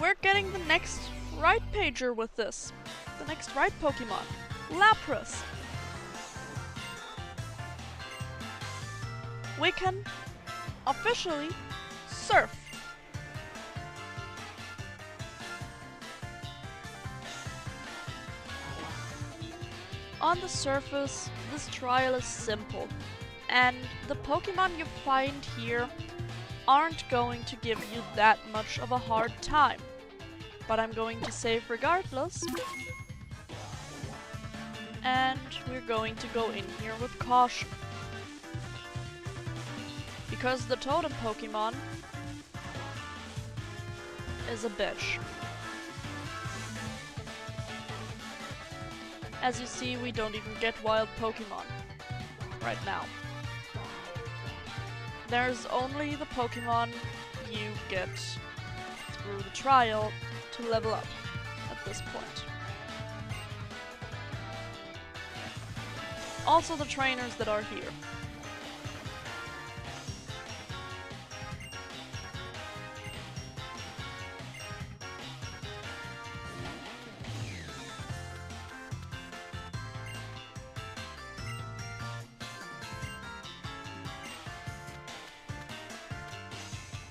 We're getting the next right pager with this. The next right Pokemon. Lapras. We can officially surf. On the surface, this trial is simple, and the Pokemon you find here aren't going to give you that much of a hard time. But I'm going to save regardless. And we're going to go in here with caution. Because the totem Pokemon is a bitch. As you see, we don't even get wild Pokemon right now. There's only the Pokemon you get through the trial to level up at this point. Also the trainers that are here.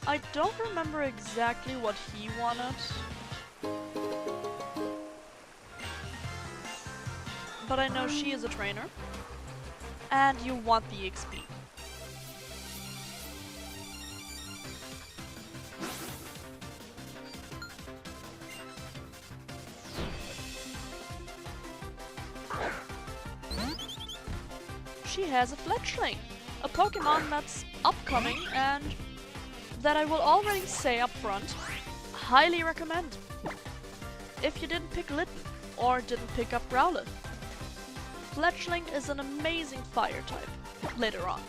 I don't remember exactly what he wanted. But I know she is a trainer. And you want the XP. She has a Fletchling, a Pokemon that's upcoming and that I will already say up front, highly recommend. If you didn't pick Litten or didn't pick up Growlithe. Fletchling is an amazing fire type later on.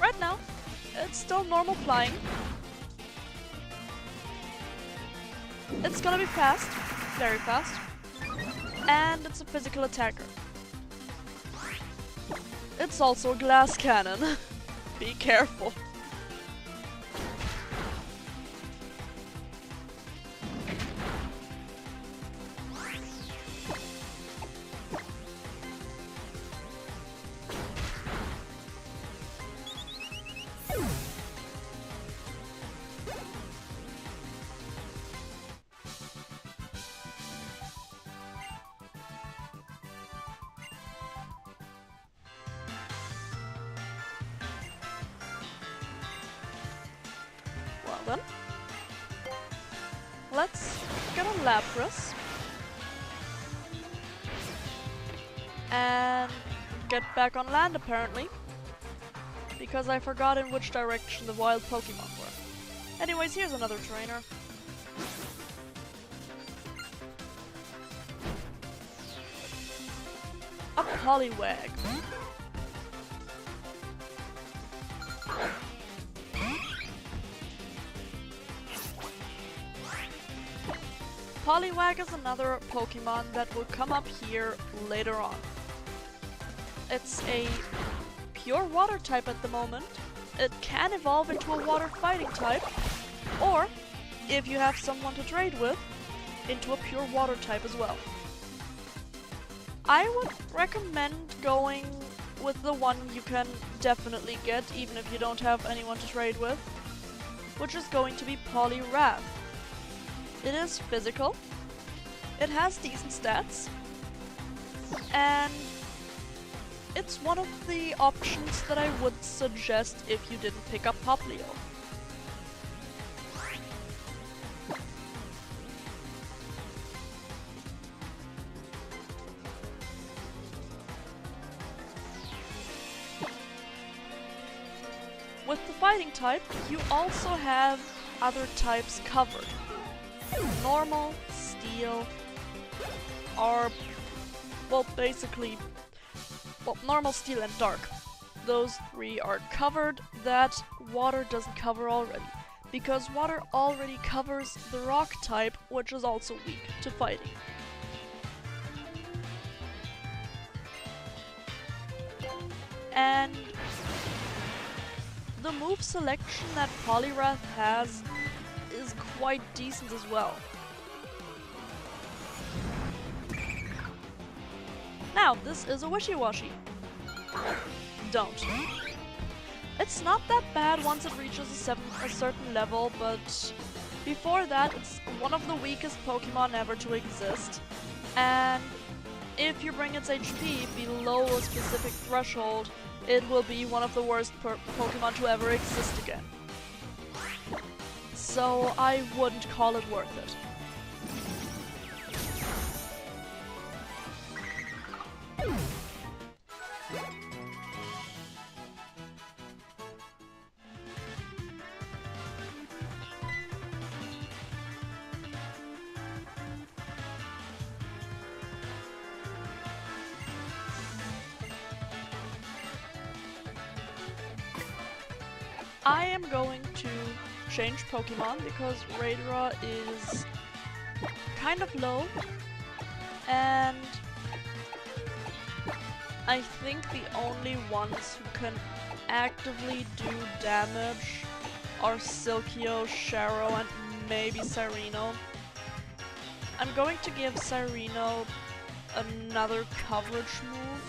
Right now, it's still normal flying. It's gonna be fast, very fast, and it's a physical attacker. It's also a glass cannon. Be careful. Well then, let's get on Lapras and get back on land apparently, because I forgot in which direction the wild Pokemon were. Anyways, here's another trainer. A Poliwag. Poliwag is another Pokemon that will come up here later on. It's a pure water type at the moment. It can evolve into a water fighting type, or, if you have someone to trade with, into a pure water type as well. I would recommend going with the one you can definitely get, even if you don't have anyone to trade with, which is going to be Poliwrath. It is physical, it has decent stats, and it's one of the options that I would suggest if you didn't pick up Poplio. With the fighting type, you also have other types covered. Normal, steel, are, well, basically, normal, steel, and dark. Those three are covered that water doesn't cover already, because water already covers the rock type, which is also weak to fighting. And the move selection that Poliwrath has is quite decent as well. Now, this is a wishy-washy. Don't. It's not that bad once it reaches a certain level, but before that it's one of the weakest Pokemon ever to exist, and if you bring its HP below a specific threshold, it will be one of the worst Pokemon to ever exist again. So I wouldn't call it worth it. I am going to change Pokemon because Radra is kind of low, and I think the only ones who can actively do damage are Silkio, Sharo, and maybe Cyreno. I'm going to give Cyreno another coverage move.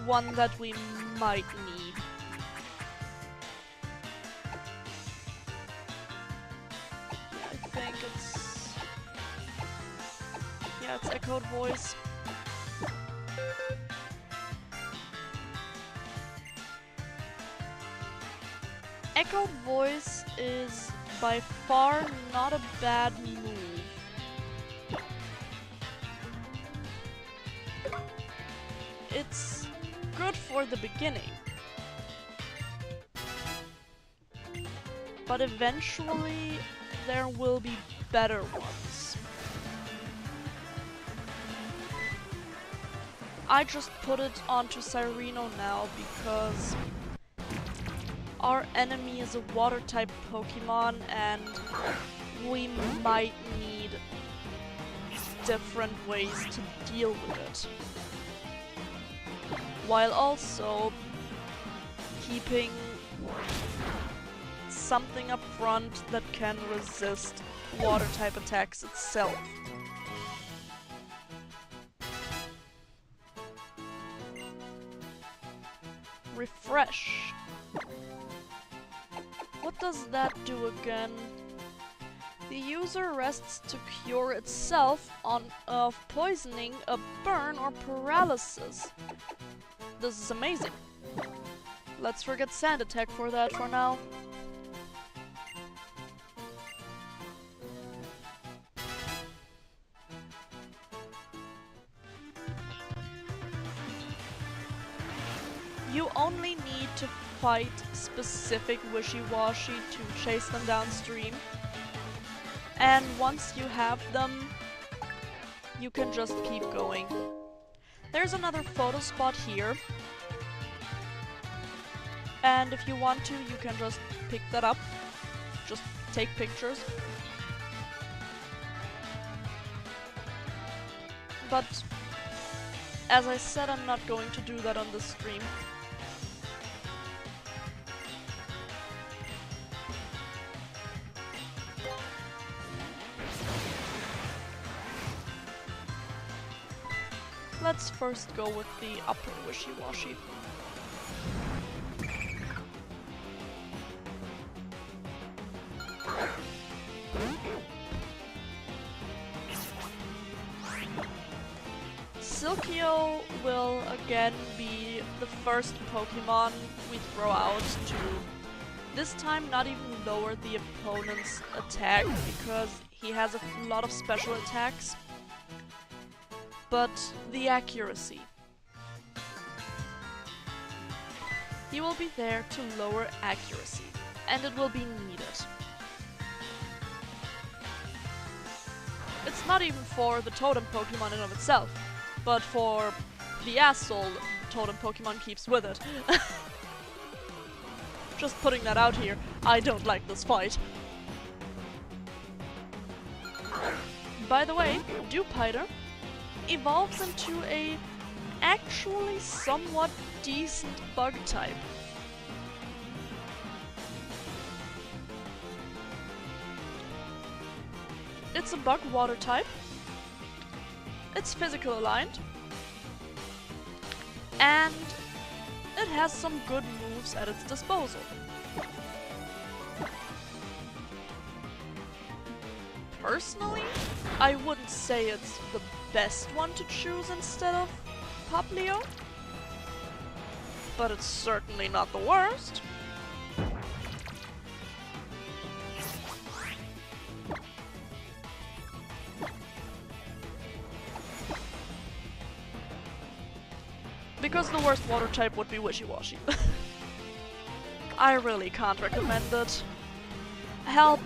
One that we might need. Yeah, I think it's... yeah, it's Echoed Voice. Echoed Voice is by far not a bad move. It's good for the beginning, but eventually there will be better ones. I just put it onto Cyreno now because our enemy is a water type Pokemon and we might need different ways to deal with it, while also keeping something up front that can resist water type attacks itself. Refresh. What does that do again? The user rests to cure itself of poisoning, a burn, or paralysis. This is amazing. Let's forget Sand Attack for that for now. You only need to fight specific Wishy-Washy to chase them downstream. And once you have them, you can just keep going. There's another photo spot here. And if you want to, you can just pick that up. Just take pictures. But as I said, I'm not going to do that on this stream. Let's first go with the upper Wishy-Washy. Silkio will again be the first Pokemon we throw out to this time not even lower the opponent's attack because he has a lot of special attacks, but the accuracy. He will be there to lower accuracy, and it will be needed. It's not even for the totem Pokemon in and of itself, but for the asshole totem Pokemon keeps with it. Just putting that out here, I don't like this fight. By the way, Dewpider evolves into a actually somewhat decent bug type. It's a bug water type. It's physical aligned. And it has some good moves at its disposal. Personally, I wouldn't say it's the best one to choose instead of Poplio, but it's certainly not the worst. Because the worst water type would be Wishy-Washy. I really can't recommend it. Hell,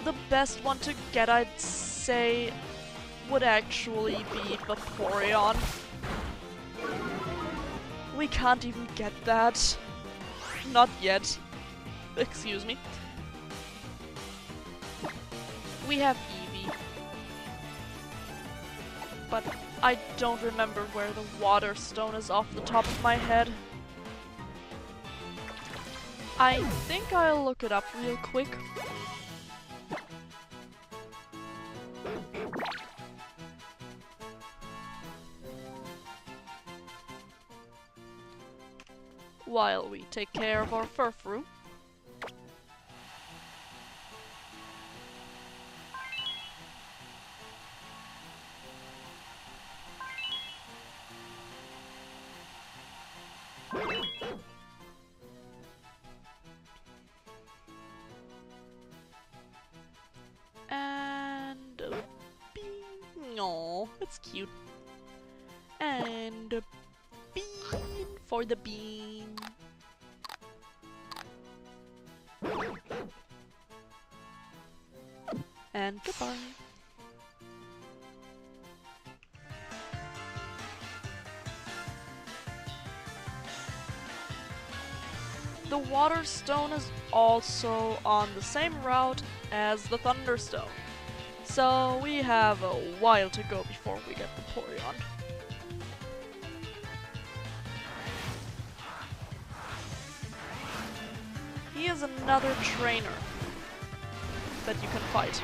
the best one to get, I'd say, would actually be Vaporeon. We can't even get that. Not yet. Excuse me. We have Eevee. But I don't remember where the Water Stone is off the top of my head. I think I'll look it up real quick. While we take care of our Furfrou. And a bean. Aww, that's cute. And a bean for the bean. And goodbye. The the Water Stone is also on the same route as the Thunderstone. So we have a while to go before we get the Porygon. He is another trainer that you can fight.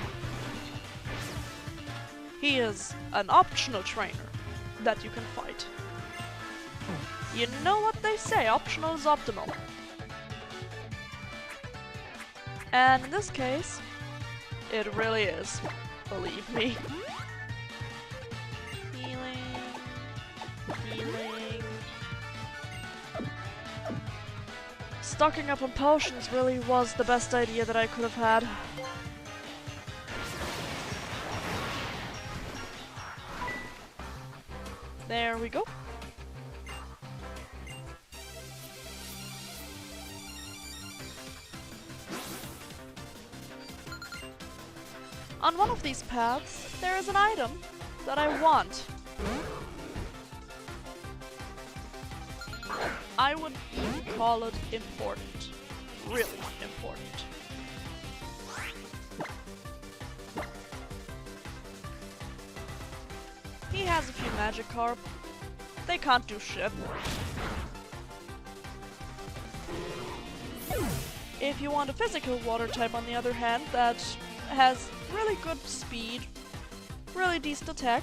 He is an optional trainer that you can fight. You know what they say, optional is optimal. And in this case, it really is. Believe me. Healing. Healing. Stocking up on potions really was the best idea that I could have had. There we go. On one of these paths, there is an item that I want. I would even call it important. Really important. He has a few Magikarp. They can't do shit. If you want a physical water type, on the other hand, that has really good speed, really decent attack,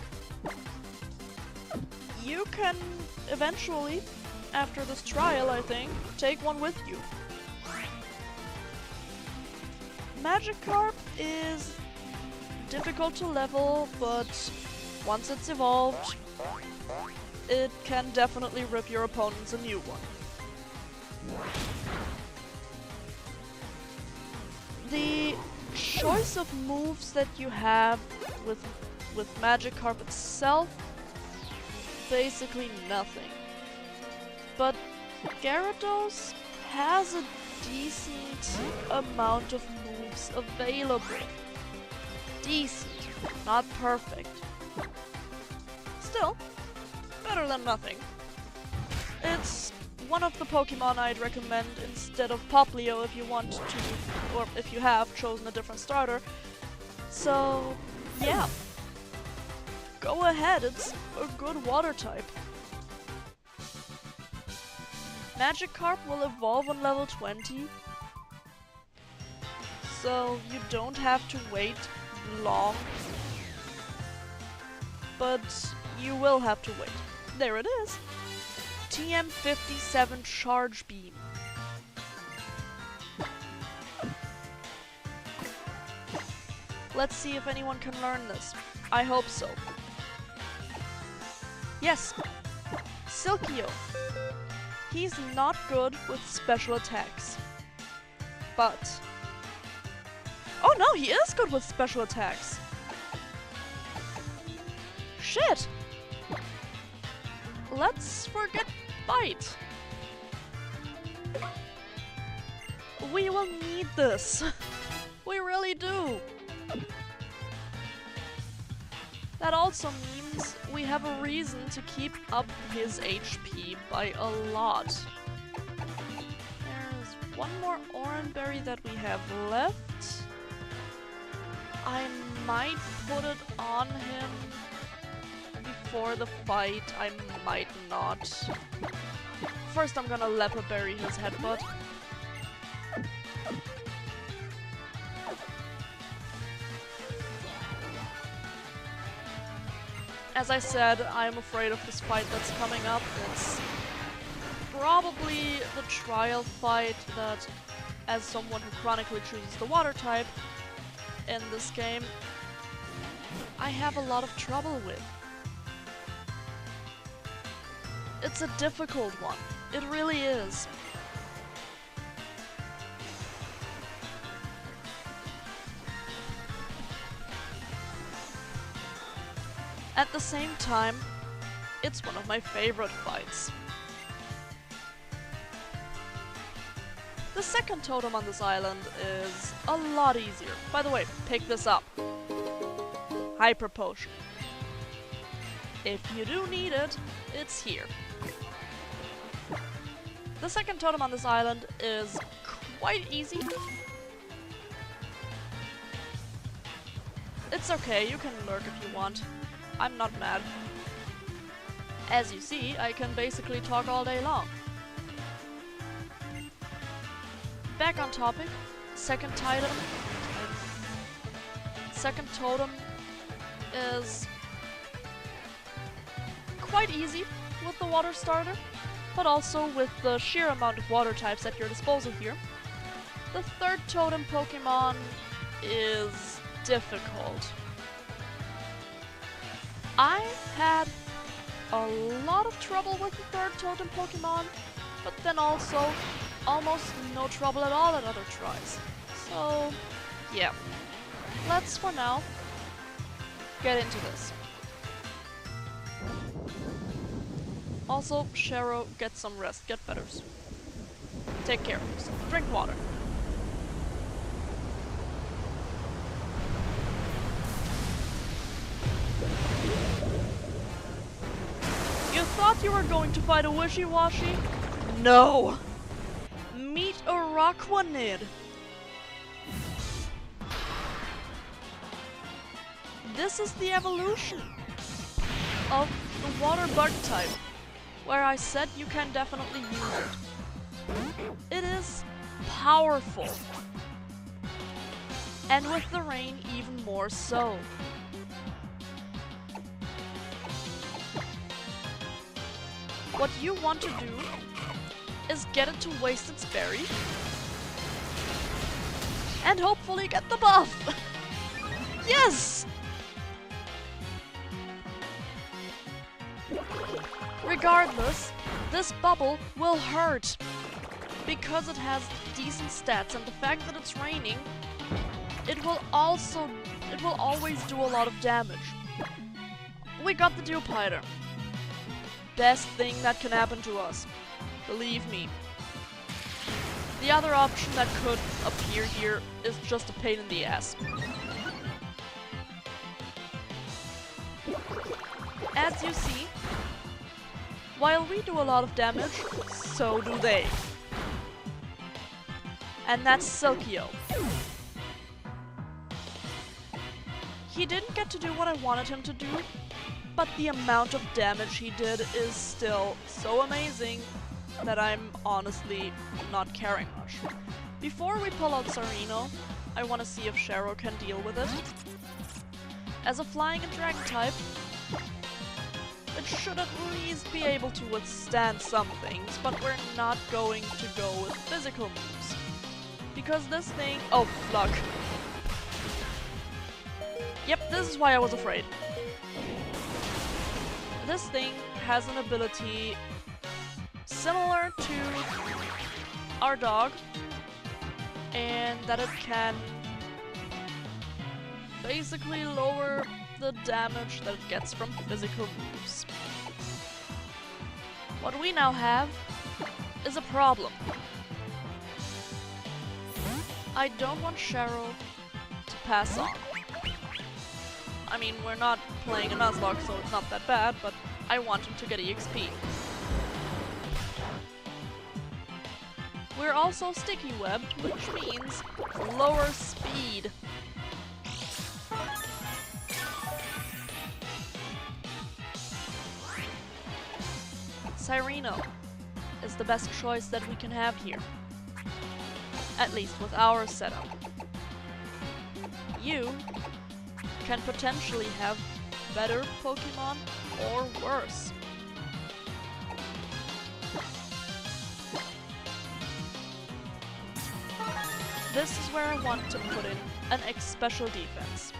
you can eventually, after this trial I think, take one with you. Magikarp is difficult to level, but once it's evolved, it can definitely rip your opponents a new one. The choice of moves that you have with Magikarp itself, basically nothing. But Gyarados has a decent amount of moves available. Decent, not perfect. Still, better than nothing. It's one of the Pokemon I'd recommend instead of Poplio if you want to, or if you have chosen a different starter. So, yeah. Go ahead, it's a good water type. Magikarp will evolve on level 20, so you don't have to wait long, but you will have to wait. There it is! TM57 Charge Beam. Let's see if anyone can learn this. I hope so. Yes! Silkio. He's not good with special attacks. But... oh no, he is good with special attacks! Shit! Let's forget Bite. We will need this. We really do. That also means we have a reason to keep up his HP by a lot. There's one more Oranberry that we have left. I might put it on him before the fight, I might not. First I'm gonna Leper Berry his headbutt. As I said, I'm afraid of this fight that's coming up. It's probably the trial fight that, as someone who chronically chooses the water type in this game, I have a lot of trouble with. It's a difficult one. It really is. At the same time, it's one of my favorite fights. The second totem on this island is a lot easier. By the way, pick this up. Hyper Potion. If you do need it, it's here. The second totem on this island is quite easy. It's okay, you can lurk if you want. I'm not mad. As you see, I can basically talk all day long. Back on topic, second totem is quite easy with the water starter, but also with the sheer amount of water types at your disposal here. The third totem Pokemon is difficult. I had a lot of trouble with the third totem Pokemon, but then also almost no trouble at all at other tries. So, yeah. Let's, for now, get into this. Also, Sharo, get some rest, get betters. Take care of yourself. Drink water. You thought you were going to fight a wishy-washy? No! Meet a Rockwanid. This is the evolution of the water bug type, where I said you can definitely use it. It is powerful. And with the rain, even more so. What you want to do is get it to waste its berry and hopefully get the buff. Yes! Regardless, this bubble will hurt because it has decent stats, and the fact that it's raining, it will always do a lot of damage. We got the Dewpider. Best thing that can happen to us. Believe me. The other option that could appear here is just a pain in the ass. As you see, while we do a lot of damage, so do they. And that's Silkio. He didn't get to do what I wanted him to do, but the amount of damage he did is still so amazing that I'm honestly not caring much. Before we pull out Sarino, I want to see if Sharo can deal with it. As a flying and dragon type, it should at least be able to withstand some things, but we're not going to go with physical moves. Because this thing... oh, luck. Yep, this is why I was afraid. This thing has an ability similar to our dog, and that it can basically lower the damage that it gets from physical moves. What we now have is a problem. I don't want Sharo to pass on. I mean, we're not playing a Nuzlocke, so it's not that bad, but I want him to get EXP. We're also sticky webbed, which means lower speed. Cyreno is the best choice that we can have here. At least with our setup. You can potentially have better Pokemon or worse. This is where I want to put in an X special defense.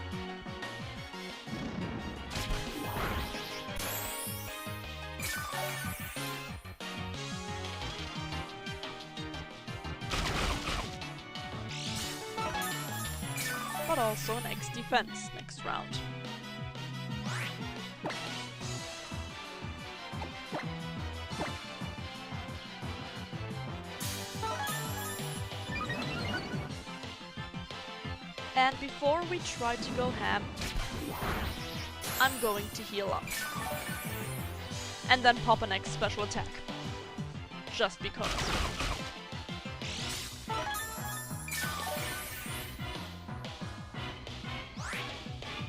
But also an X defense next round. And before we try to go ham, I'm going to heal up. And then pop an X special attack. just because.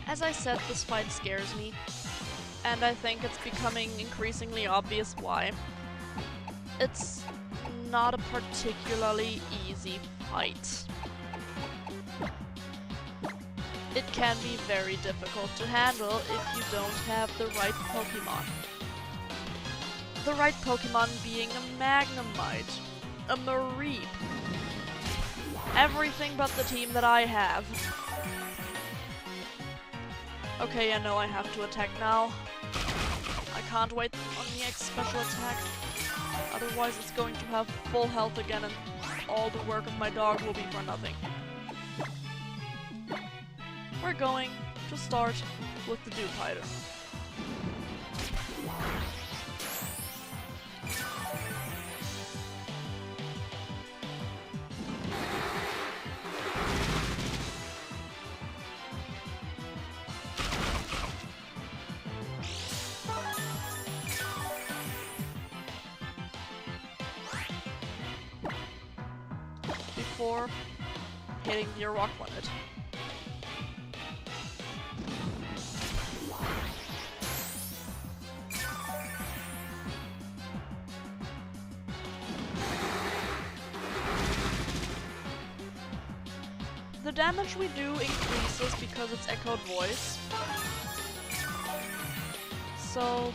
As I said, this fight scares me, and I think it's becoming increasingly obvious why. It's not a particularly easy fight. It can be very difficult to handle if you don't have the right Pokemon. The right Pokemon being a Magnemite, a Mareep, everything but the team that I have. Okay, I know I have to attack now. I can't wait on the X special attack. Otherwise it's going to have full health again and all the work of my dog will be for nothing. We're going to start with the Dewpider. Before hitting the Rockwanted. The damage we do increases because it's echoed voice. So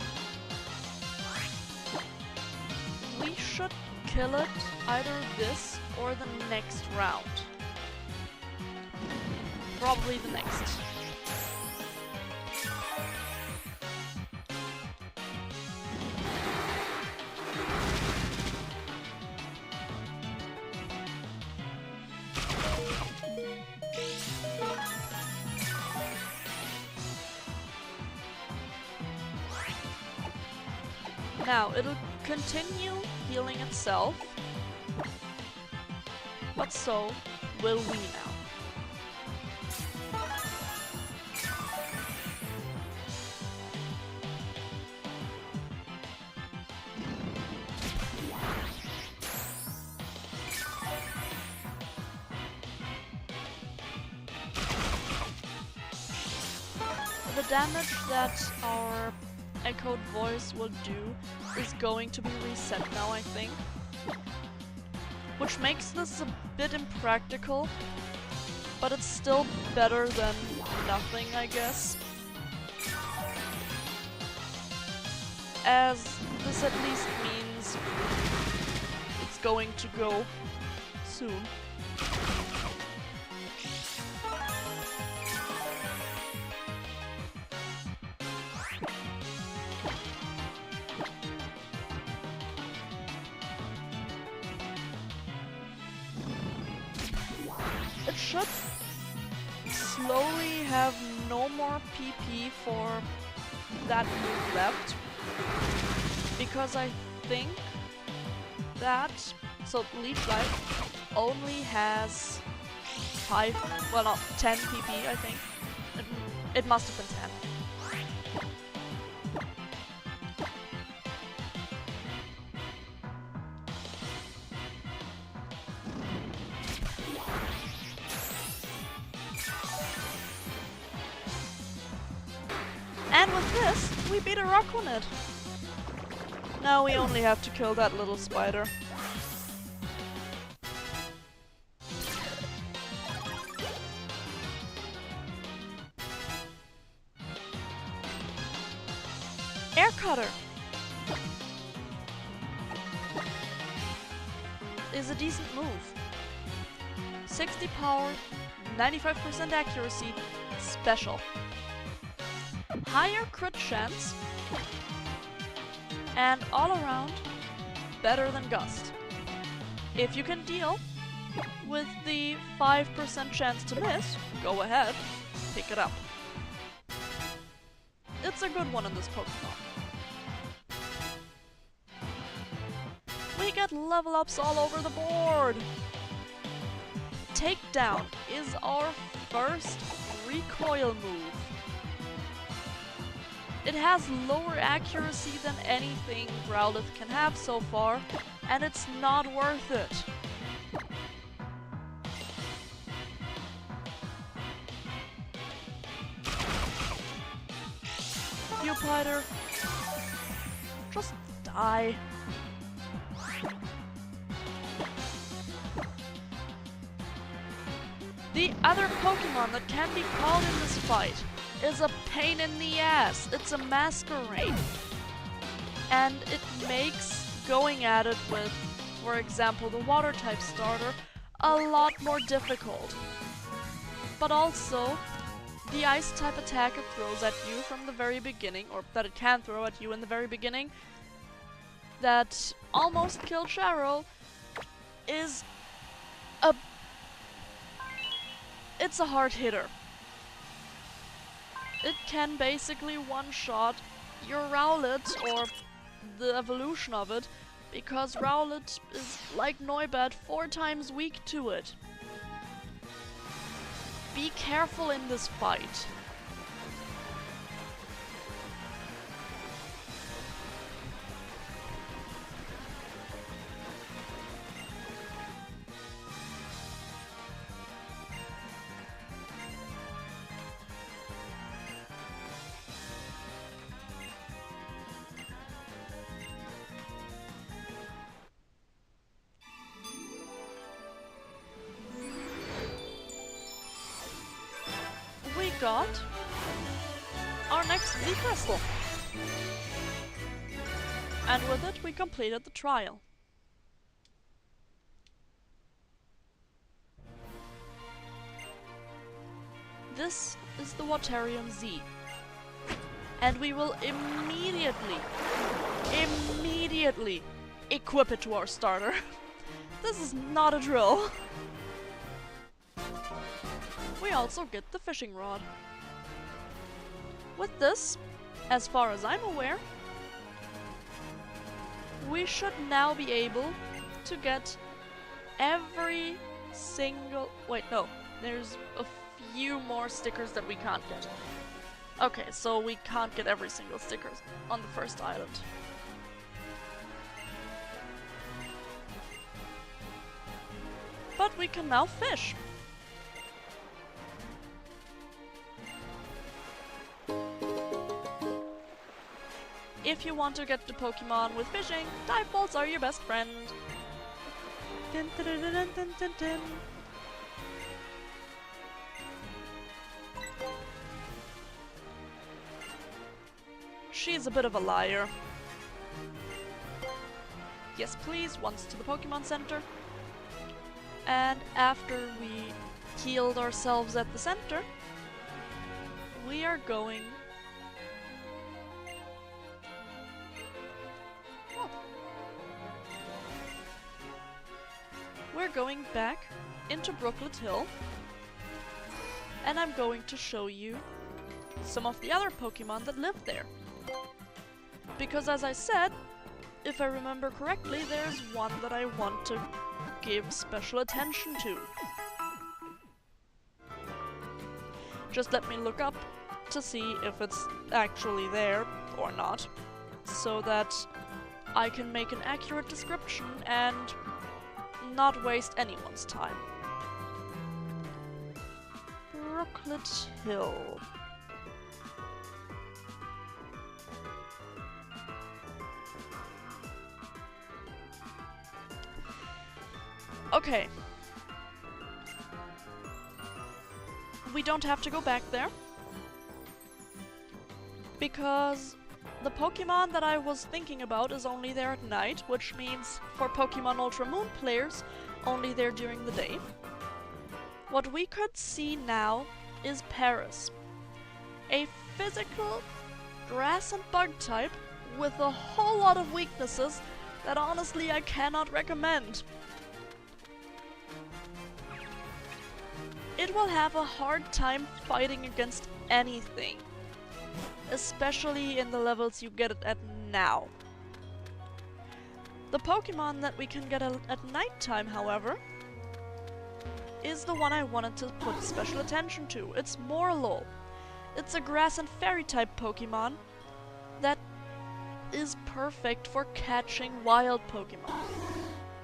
we should kill it either this or the next round. Probably the next. Now, it'll continue healing itself, but so will we now. The damage that our echoed voice will do is going to be reset now, I think. Which makes this a bit impractical, but it's still better than nothing, I guess. As this at least means it's going to go soon. It should slowly have no more PP for that move left, because I think that, so Leech Life only has 5, well not 10 PP, I think. It must have been 10. And with this, we beat a Rockwanted. Now we only have to kill that little spider. Air Cutter is a decent move. 60 power, 95% accuracy, special. Higher crit chance, and all around better than Gust. If you can deal with the 5% chance to miss, go ahead, pick it up. It's a good one in this Pokemon. We get level ups all over the board! Takedown is our first recoil move. It has lower accuracy than anything Growlithe can have so far, and it's not worth it. You Piter, just die. The other Pokemon that can be called in this fight is a pain in the ass. It's a Masquerade. And it makes going at it with, for example, the water type starter a lot more difficult. But also, the ice type attack it throws at you from the very beginning, or that it can throw at you in the very beginning, that almost killed Cheryl, is it's a hard hitter. It can basically one-shot your Rowlet, or the evolution of it, because Rowlet is, like Noibat, 4 times weak to it. Be careful in this fight. We got our next Z crystal. And with it we completed the trial. This is the Waterium Z. And we will immediately equip it to our starter. This is not a drill. We also get the fishing rod. With this, as far as I'm aware, we should now be able to get every single... Wait, no. There's a few more stickers that we can't get. Okay, so we can't get every single sticker on the first island. But we can now fish. If you want to get the Pokemon with fishing, dive balls are your best friend. Dun, dun, dun, dun, dun, dun, dun. She's a bit of a liar. Yes please, once to the Pokemon Center. And after we healed ourselves at the center, we are going... We're going back into Brooklet Hill, and I'm going to show you some of the other Pokemon that live there. Because as I said, if I remember correctly, there's one that I want to give special attention to. Just let me look up to see if it's actually there or not, so that I can make an accurate description and not waste anyone's time. Brooklet Hill. Okay. We don't have to go back there, because the Pokemon that I was thinking about is only there at night, which means for Pokemon Ultra Moon players, only there during the day. What we could see now is Paris, a physical grass and bug type with a whole lot of weaknesses that honestly I cannot recommend. It will have a hard time fighting against anything, especially in the levels you get it at now. The Pokemon that we can get at nighttime, however, is the one I wanted to put special attention to. It's Morlul. It's a grass and fairy type Pokemon that is perfect for catching wild Pokemon.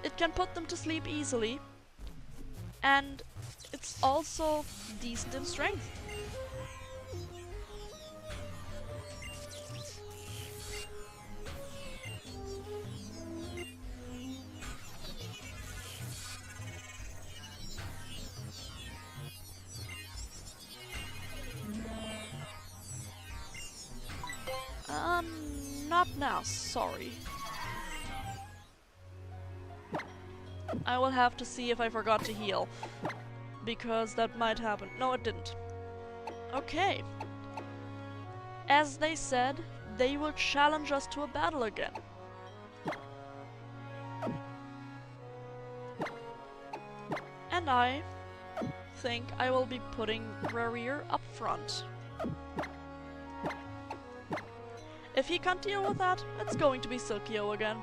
it can put them to sleep easily, and it's also decent in strength. Not now, sorry. I will have to see if I forgot to heal, because that might happen. No, it didn't. Okay. As they said, they will challenge us to a battle again. And I think I will be putting Rarir up front. If he can't deal with that, it's going to be Silkio again.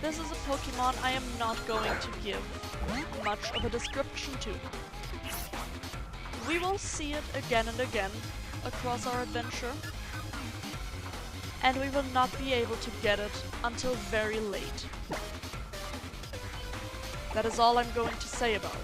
This is a Pokemon I am not going to give much of a description to. We will see it again and again across our adventure, and we will not be able to get it until very late. That is all I'm going to say about it.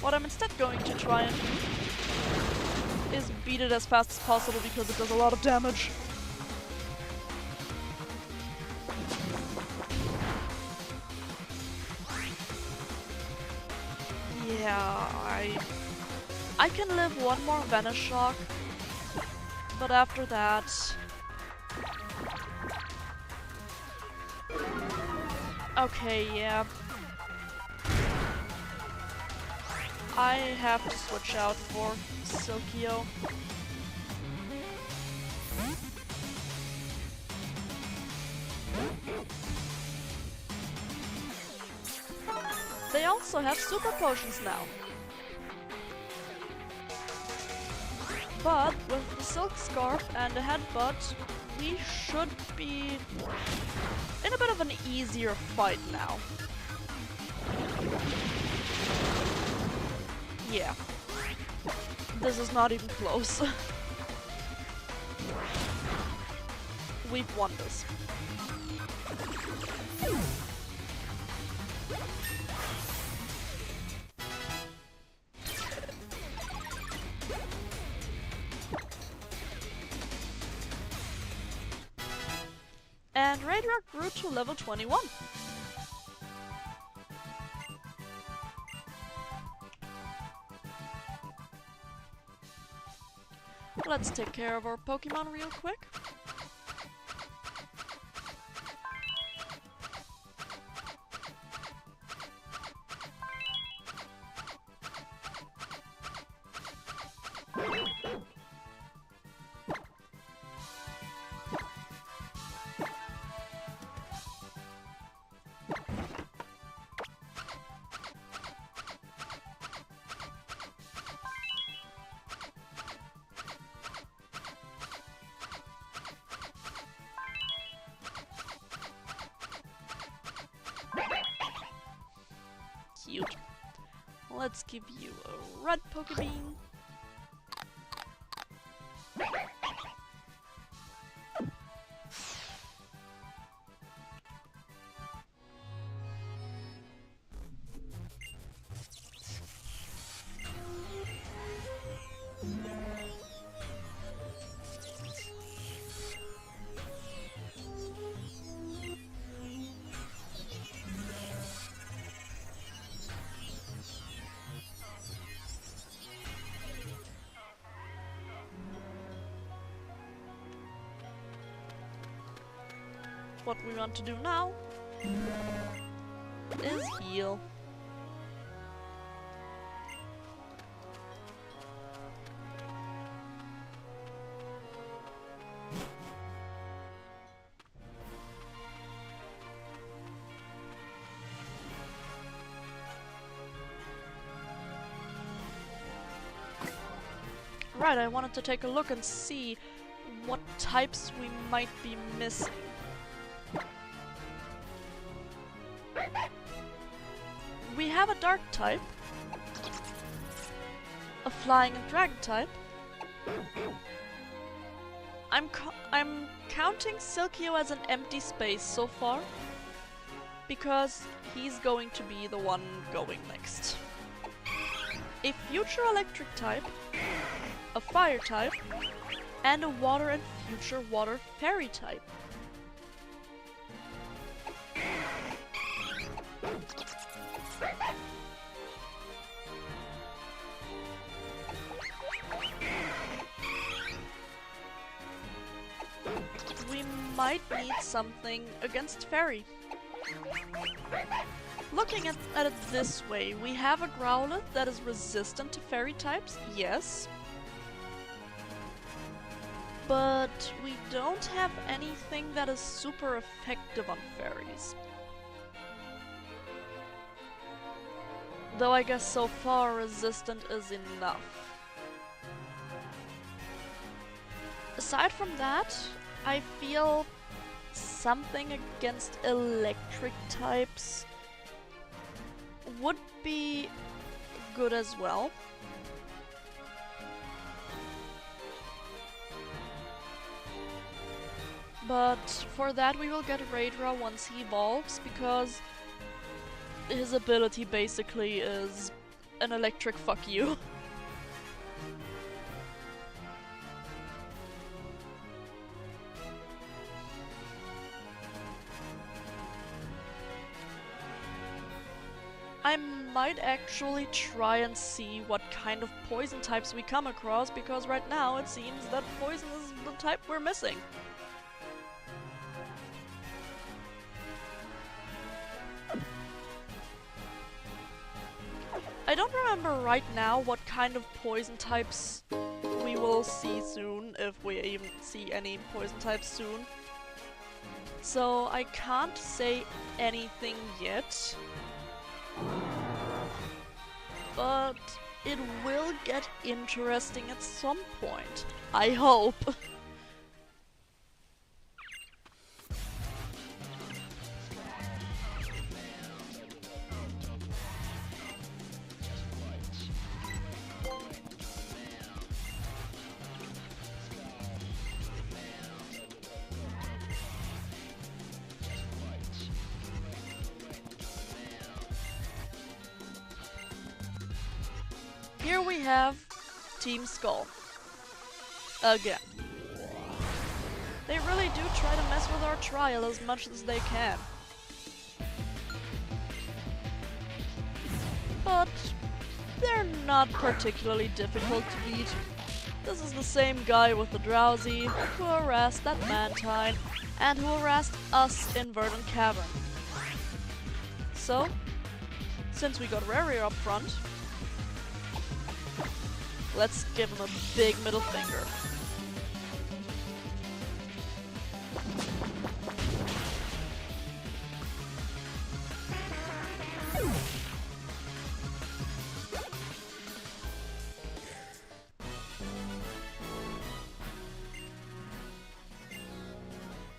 What I'm instead going to try and do is beat it as fast as possible because it does a lot of damage. Yeah, I can live one more Vanish Shock, but after that... Okay, yeah. I have to switch out for Silkio. They also have super potions now. But with the Silk Scarf and the Headbutt, we should be in a bit of an easier fight now. Yeah. This is not even close. We've won this. And Radrock grew to level 21. Let's take care of our Pokemon real quick. Cute. Let's give you a red Pokebean. What we want to do now is heal. right, I wanted to take a look and see what types we might be missing. We have a dark type, a flying and dragon type. I'm counting Silkio as an empty space so far, because he's going to be the one going next. A future electric type, a fire type, and a water and future water fairy type. We might need something against fairy. Looking at it this way, we have a Growlithe that is resistant to fairy types, yes. But we don't have anything that is super effective on fairies. Though I guess so far resistant is enough. Aside from that, I feel something against electric types would be good as well. But for that we will get Raidra once he evolves, because his ability basically is an electric fuck you. I might actually try and see what kind of poison types we come across, because right now it seems that poison is the type we're missing. I don't remember right now what kind of poison types we will see soon, if we even see any poison types soon. So I can't say anything yet. But it will get interesting at some point. I hope. Here we have Team Skull. Again. They really do try to mess with our trial as much as they can. But they're not particularly difficult to beat. This is the same guy with the Drowsy who harassed that Mantine and who harassed us in Verdant Cavern. So, since we got Rary up front, let's give him a big middle finger.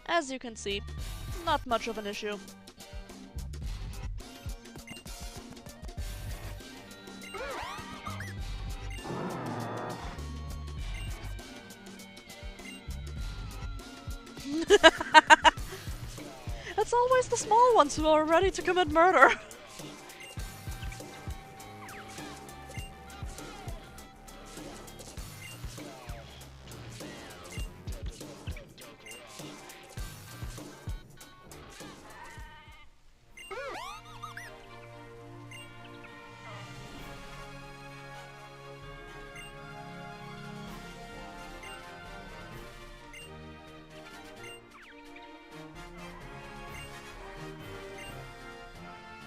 As you can see, not much of an issue. It's always the small ones who are ready to commit murder.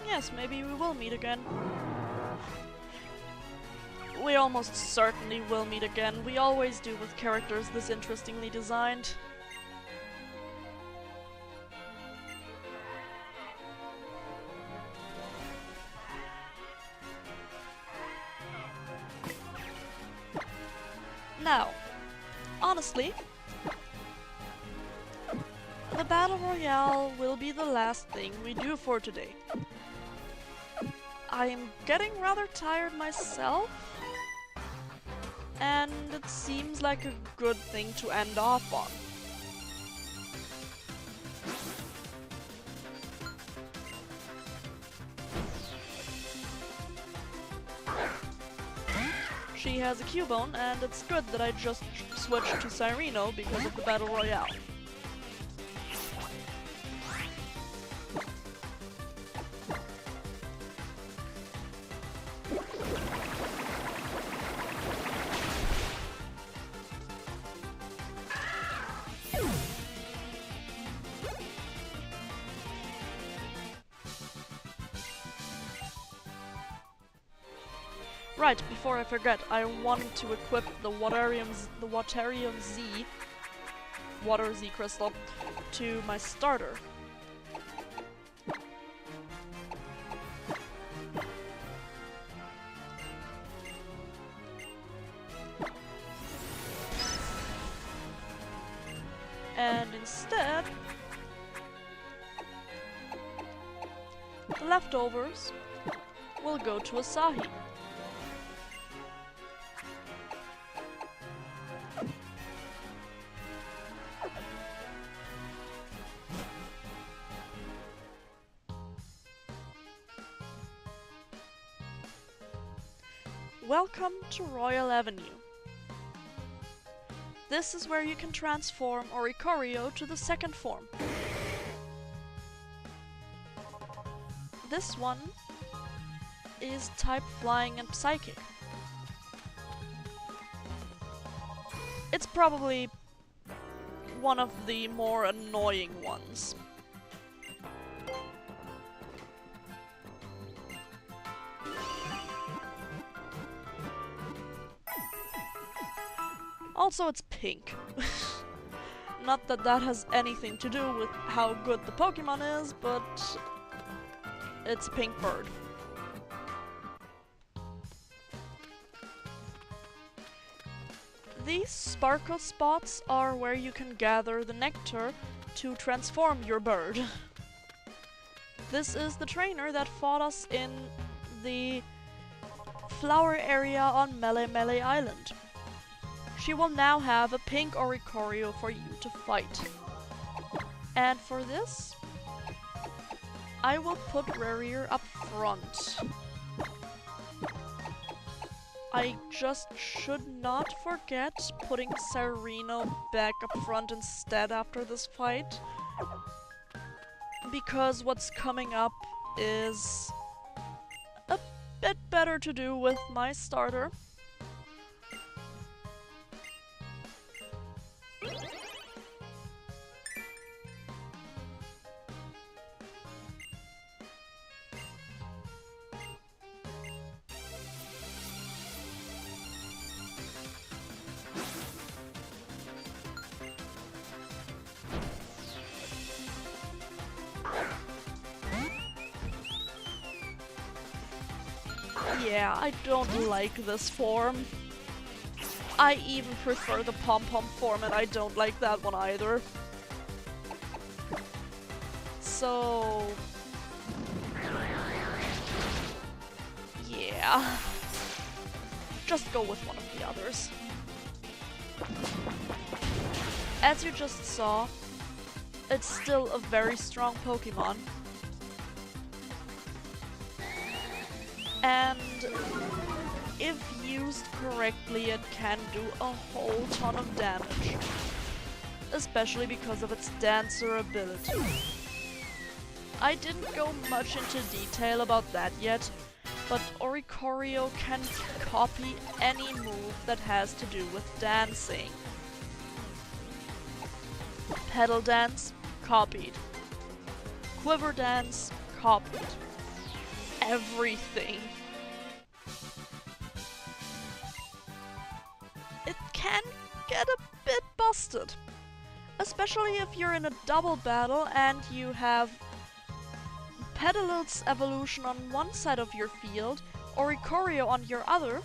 Yes, maybe we will meet again. We almost certainly will meet again. We always do with characters this interestingly designed. Now, honestly, the Battle Royale will be the last thing we do for today. I am getting rather tired myself, and it seems like a good thing to end off on. She has a Cubone, and it's good that I just switched to Cyreno because of the Battle Royale. Right, before I forget, I wanted to equip the Waterium Z, Water Z Crystal, to my starter. And instead, the leftovers will go to Asahi. Welcome to Royal Avenue. This is where you can transform Oricorio to the second form. This one is type Flying and Psychic. It's probably one of the more annoying ones. Also, it's pink. Not that that has anything to do with how good the Pokemon is, but it's a pink bird. These sparkle spots are where you can gather the nectar to transform your bird. This is the trainer that fought us in the flower area on Mele Mele Island. She will now have a pink Oricorio for you to fight. And for this, I will put Rarier up front. I just should not forget putting Cyreno back up front instead after this fight, because what's coming up is a bit better to do with my starter. Yeah, I don't like this form. I even prefer the pom-pom form, and I don't like that one either. So... yeah. Just go with one of the others. As you just saw, it's still a very strong Pokemon. And if used correctly, it can do a whole ton of damage. Especially because of its Dancer ability. I didn't go much into detail about that yet, but Oricorio can copy any move that has to do with dancing. Pedal Dance, copied. Quiver Dance, copied. Everything. It can get a bit busted. Especially if you're in a double battle and you have Petalil's evolution on one side of your field, Oricorio on your other,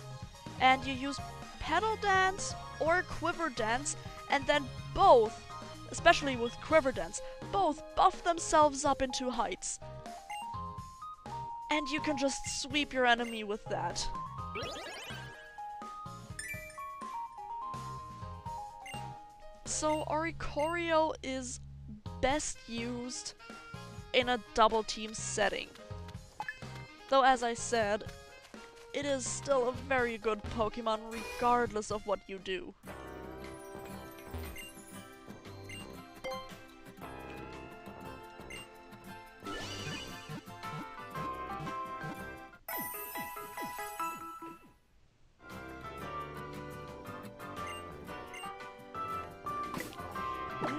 and you use Pedal Dance or Quiver Dance, and then both, especially with Quiver Dance, both buff themselves up into heights. And you can just sweep your enemy with that. So Oricorio is best used in a double team setting. Though as I said, it is still a very good Pokemon regardless of what you do.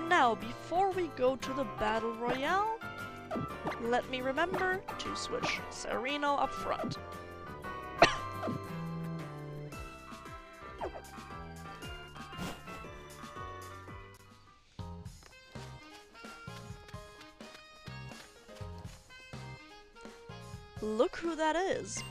Now, before we go to the Battle Royale, let me remember to switch Sereno up front. Look who that is!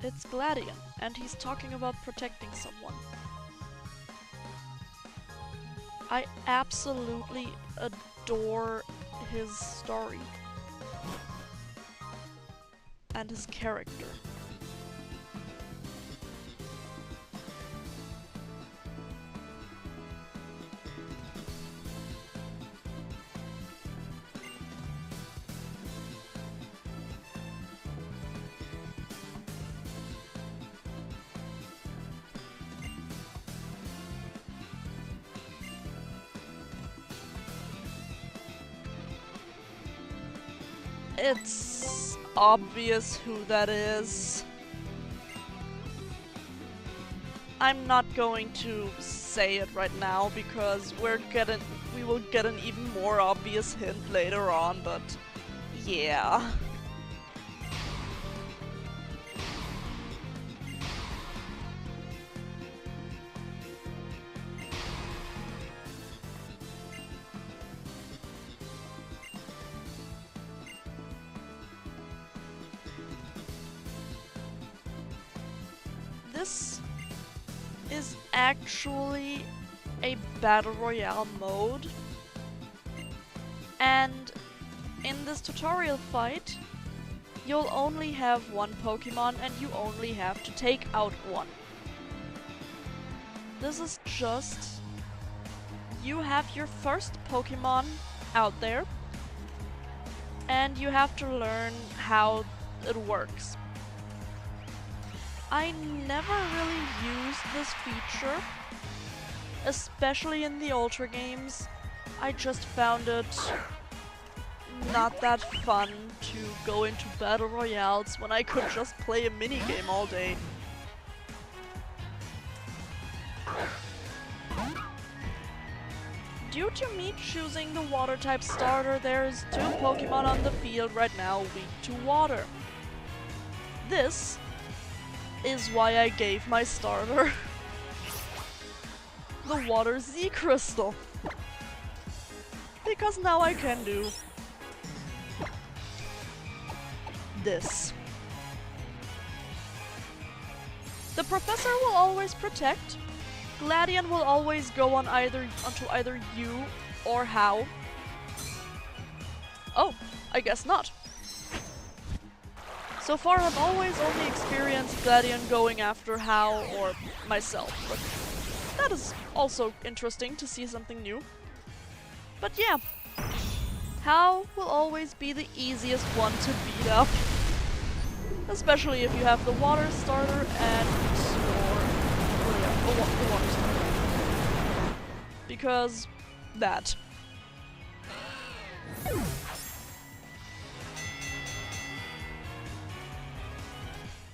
It's Gladion, and he's talking about protecting someone. I absolutely adore his story. And his character. It's obvious who that is. I'm not going to say it right now because we will get an even more obvious hint later on, but yeah. This is actually a Battle Royale mode, and in this tutorial fight, you'll only have one Pokemon and you only have to take out one. This is just... you have your first Pokemon out there, and you have to learn how it works. I never really used this feature, especially in the Ultra games. I just found it not that fun to go into Battle Royales when I could just play a minigame all day. Due to me choosing the Water-type starter, there's 2 Pokemon on the field right now weak to water. This is why I gave my starter the Water Z Crystal. Because now I can do this. The Professor will always protect. Gladion will always go on onto either you or How. Oh, I guess not. So far I've always only experienced Gladion going after How or myself, but that is also interesting to see something new. But yeah, How will always be the easiest one to beat up. Especially if you have the Water starter and the Water starter. Because that.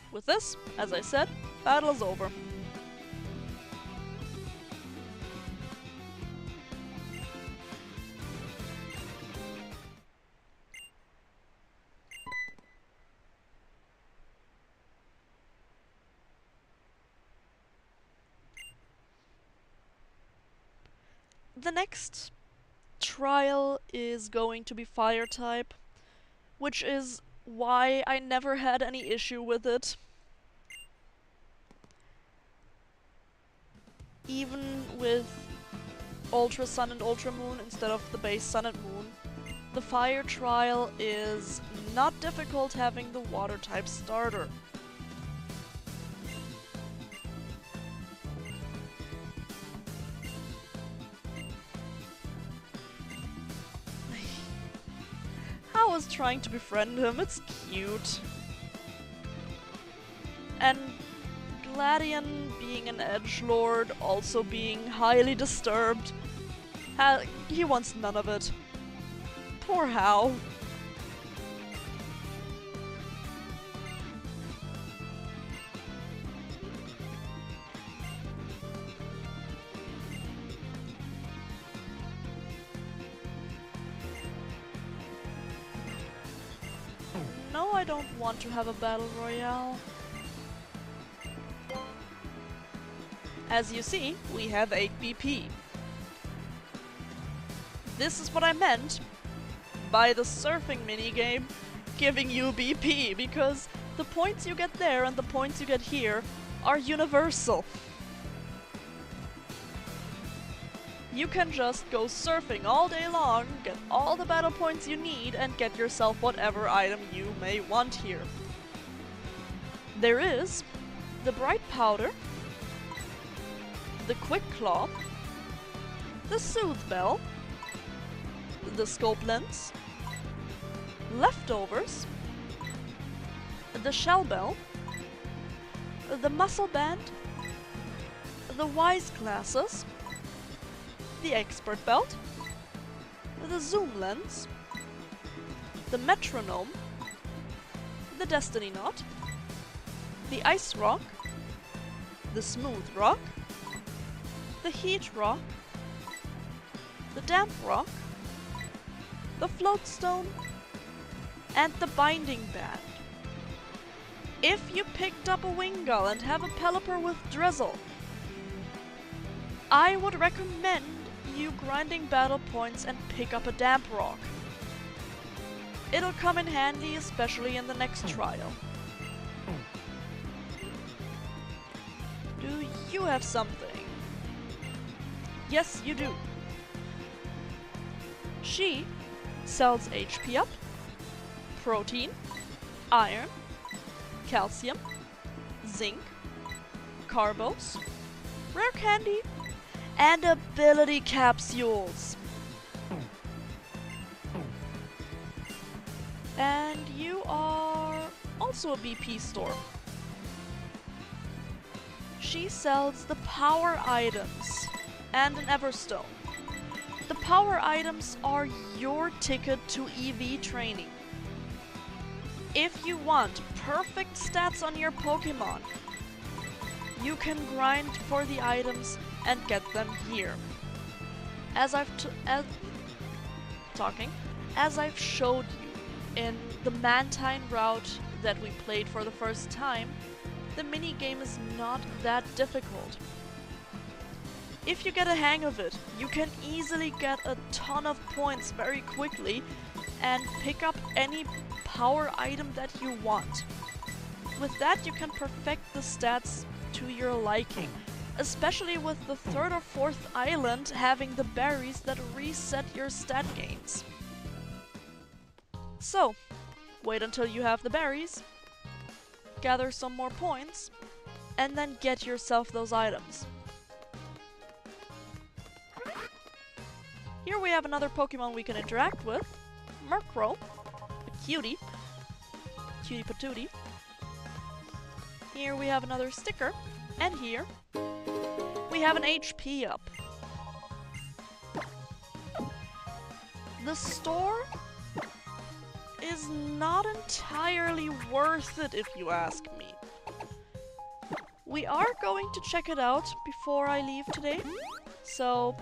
With this, as I said, battle is over. The next trial is going to be Fire type. which is why I never had any issue with it. Even with Ultra Sun and Ultra Moon instead of the base Sun and Moon, the Fire Trial is not difficult having the Water type starter. I was trying to befriend him, it's cute. And Gladion being an edgelord, also being highly disturbed, he wants none of it. Poor Hao. No, I don't want to have a battle royale. As you see, we have 8 BP. This is what I meant by the surfing minigame giving you BP, because the points you get there and the points you get here are universal. You can just go surfing all day long, get all the battle points you need, and get yourself whatever item you may want here. There is the Bright Powder, the Quick Claw, the Soothe Bell, the Scope Lens, Leftovers, the Shell Bell, the Muscle Band, the Wise Glasses, the Expert Belt, the Zoom Lens, the Metronome, the Destiny Knot, the Ice Rock, the Smooth Rock, the Heat Rock, the Damp Rock, the Float Stone, and the Binding Band. If you picked up a Wingull and have a Pelipper with Drizzle, I would recommend you grinding battle points and pick up a Damp Rock. It'll come in handy, especially in the next trial. Do you have something? Yes, you do. She sells HP up, protein, iron, calcium, zinc, carbos, rare candy, and ability capsules. And you are also a BP store. She sells the power items and an Everstone. The power items are your ticket to EV training. If you want perfect stats on your Pokemon, you can grind for the items and get them here. As I've showed you in the Mantine route that we played for the first time, the minigame is not that difficult. If you get a hang of it, you can easily get a ton of points very quickly and pick up any power item that you want. With that, you can perfect the stats to your liking, especially with the 3rd or 4th island having the berries that reset your stat gains. So, wait until you have the berries, gather some more points, and then get yourself those items. Here we have another Pokemon we can interact with, Murkrow, a cutie patootie. Here we have another sticker, and here we have an HP up. The store is not entirely worth it if you ask me. We are going to check it out before I leave today, so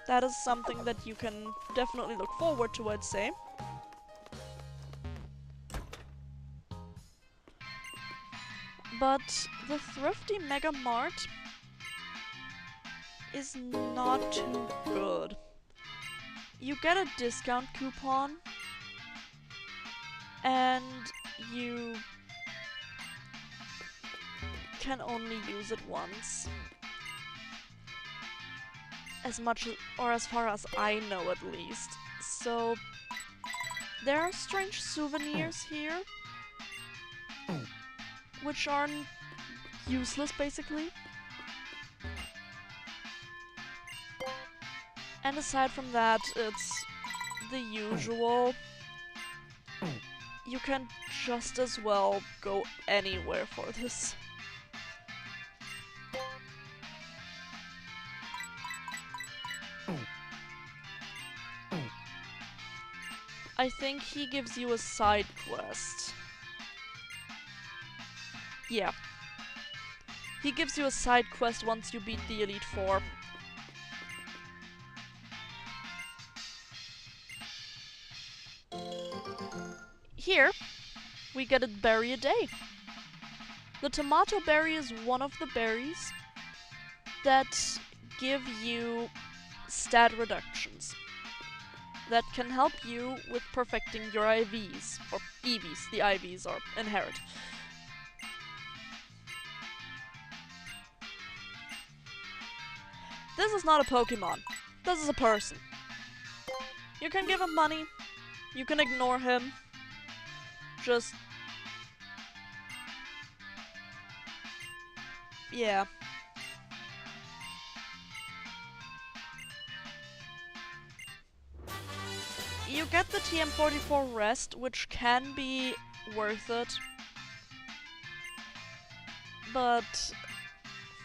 that is something that you can definitely look forward to, I'd say. But the Thrifty Mega Mart is not too good. You get a discount coupon and you can only use it once. As much as, or as far as I know at least. So there are strange souvenirs here, which are useless basically. And aside from that, it's the usual. You can just as well go anywhere for this. I think he gives you a side quest. Yeah. He gives you a side quest once you beat the Elite Four. Here, we get a berry a day. The tomato berry is one of the berries that give you stat reductions that can help you with perfecting your IVs, or EVs. The IVs are inherent. This is not a Pokemon. This is a person. You can give him money. You can ignore him. Just... yeah. You get the TM44 rest, which can be worth it. But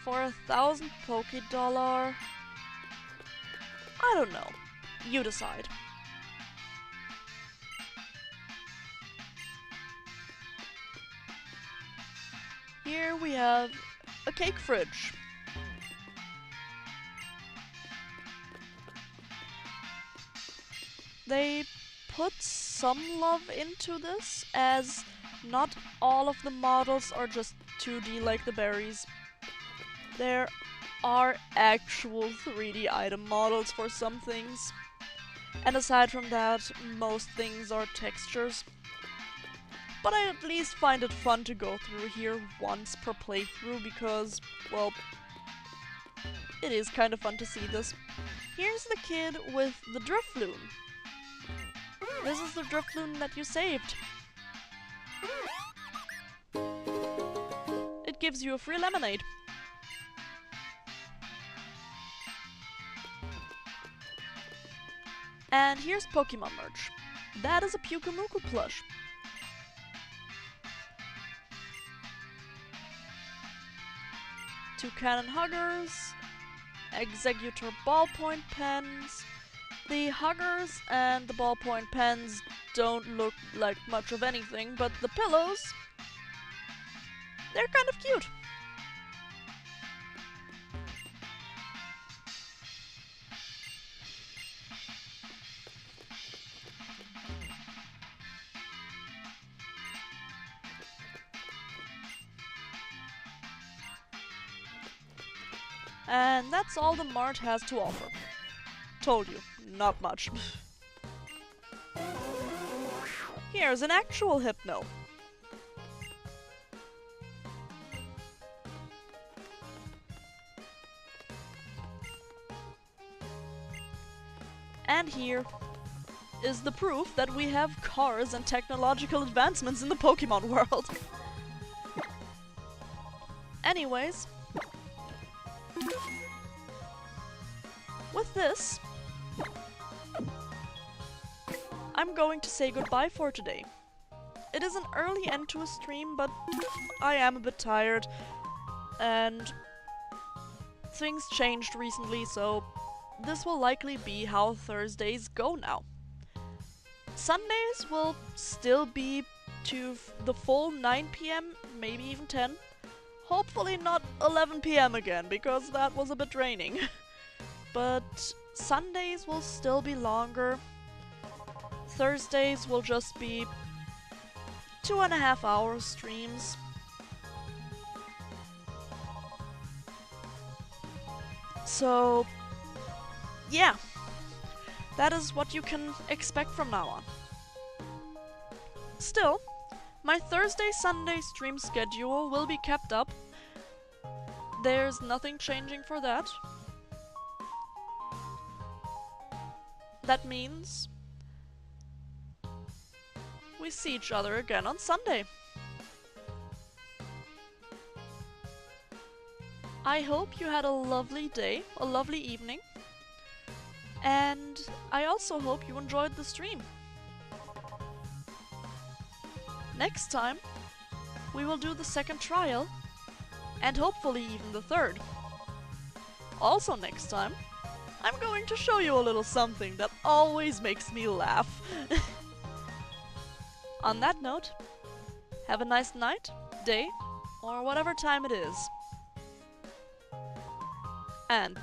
for 1,000 Pokédollar, I don't know. You decide. Here we have a cake fridge. They put some love into this, as not all of the models are just 2D like the berries. There are actual 3D item models for some things. And aside from that, most things are textures. But I at least find it fun to go through here once per playthrough because, well, it is kind of fun to see this. Here's the kid with the Drifloon. This is the Drifloon that you saved. It gives you a free lemonade. And here's Pokemon merch. That is a Pyukumuku plush. Two cannon huggers, Executor ballpoint pens. The huggers and the ballpoint pens don't look like much of anything, but the pillows, they're kind of cute. And that's all the mart has to offer. Told you, not much. Here's an actual Hypno. And here is the proof that we have cars and technological advancements in the Pokemon world. Anyways, with this, I'm going to say goodbye for today. It is an early end to a stream, but I am a bit tired, and things changed recently, so this will likely be how Thursdays go now. Sundays will still be to the full 9 PM, maybe even 10. Hopefully not 11 PM again, because that was a bit draining. But Sundays will still be longer. Thursdays will just be 2.5 hour streams. So, yeah, that is what you can expect from now on. Still, my Thursday-Sunday stream schedule will be kept up. There's nothing changing for that. That means we see each other again on Sunday. I hope you had a lovely day, a lovely evening, and I also hope you enjoyed the stream. Next time, we will do the second trial, and hopefully even the third. Also next time, I'm going to show you a little something that always makes me laugh. On that note, have a nice night, day, or whatever time it is. And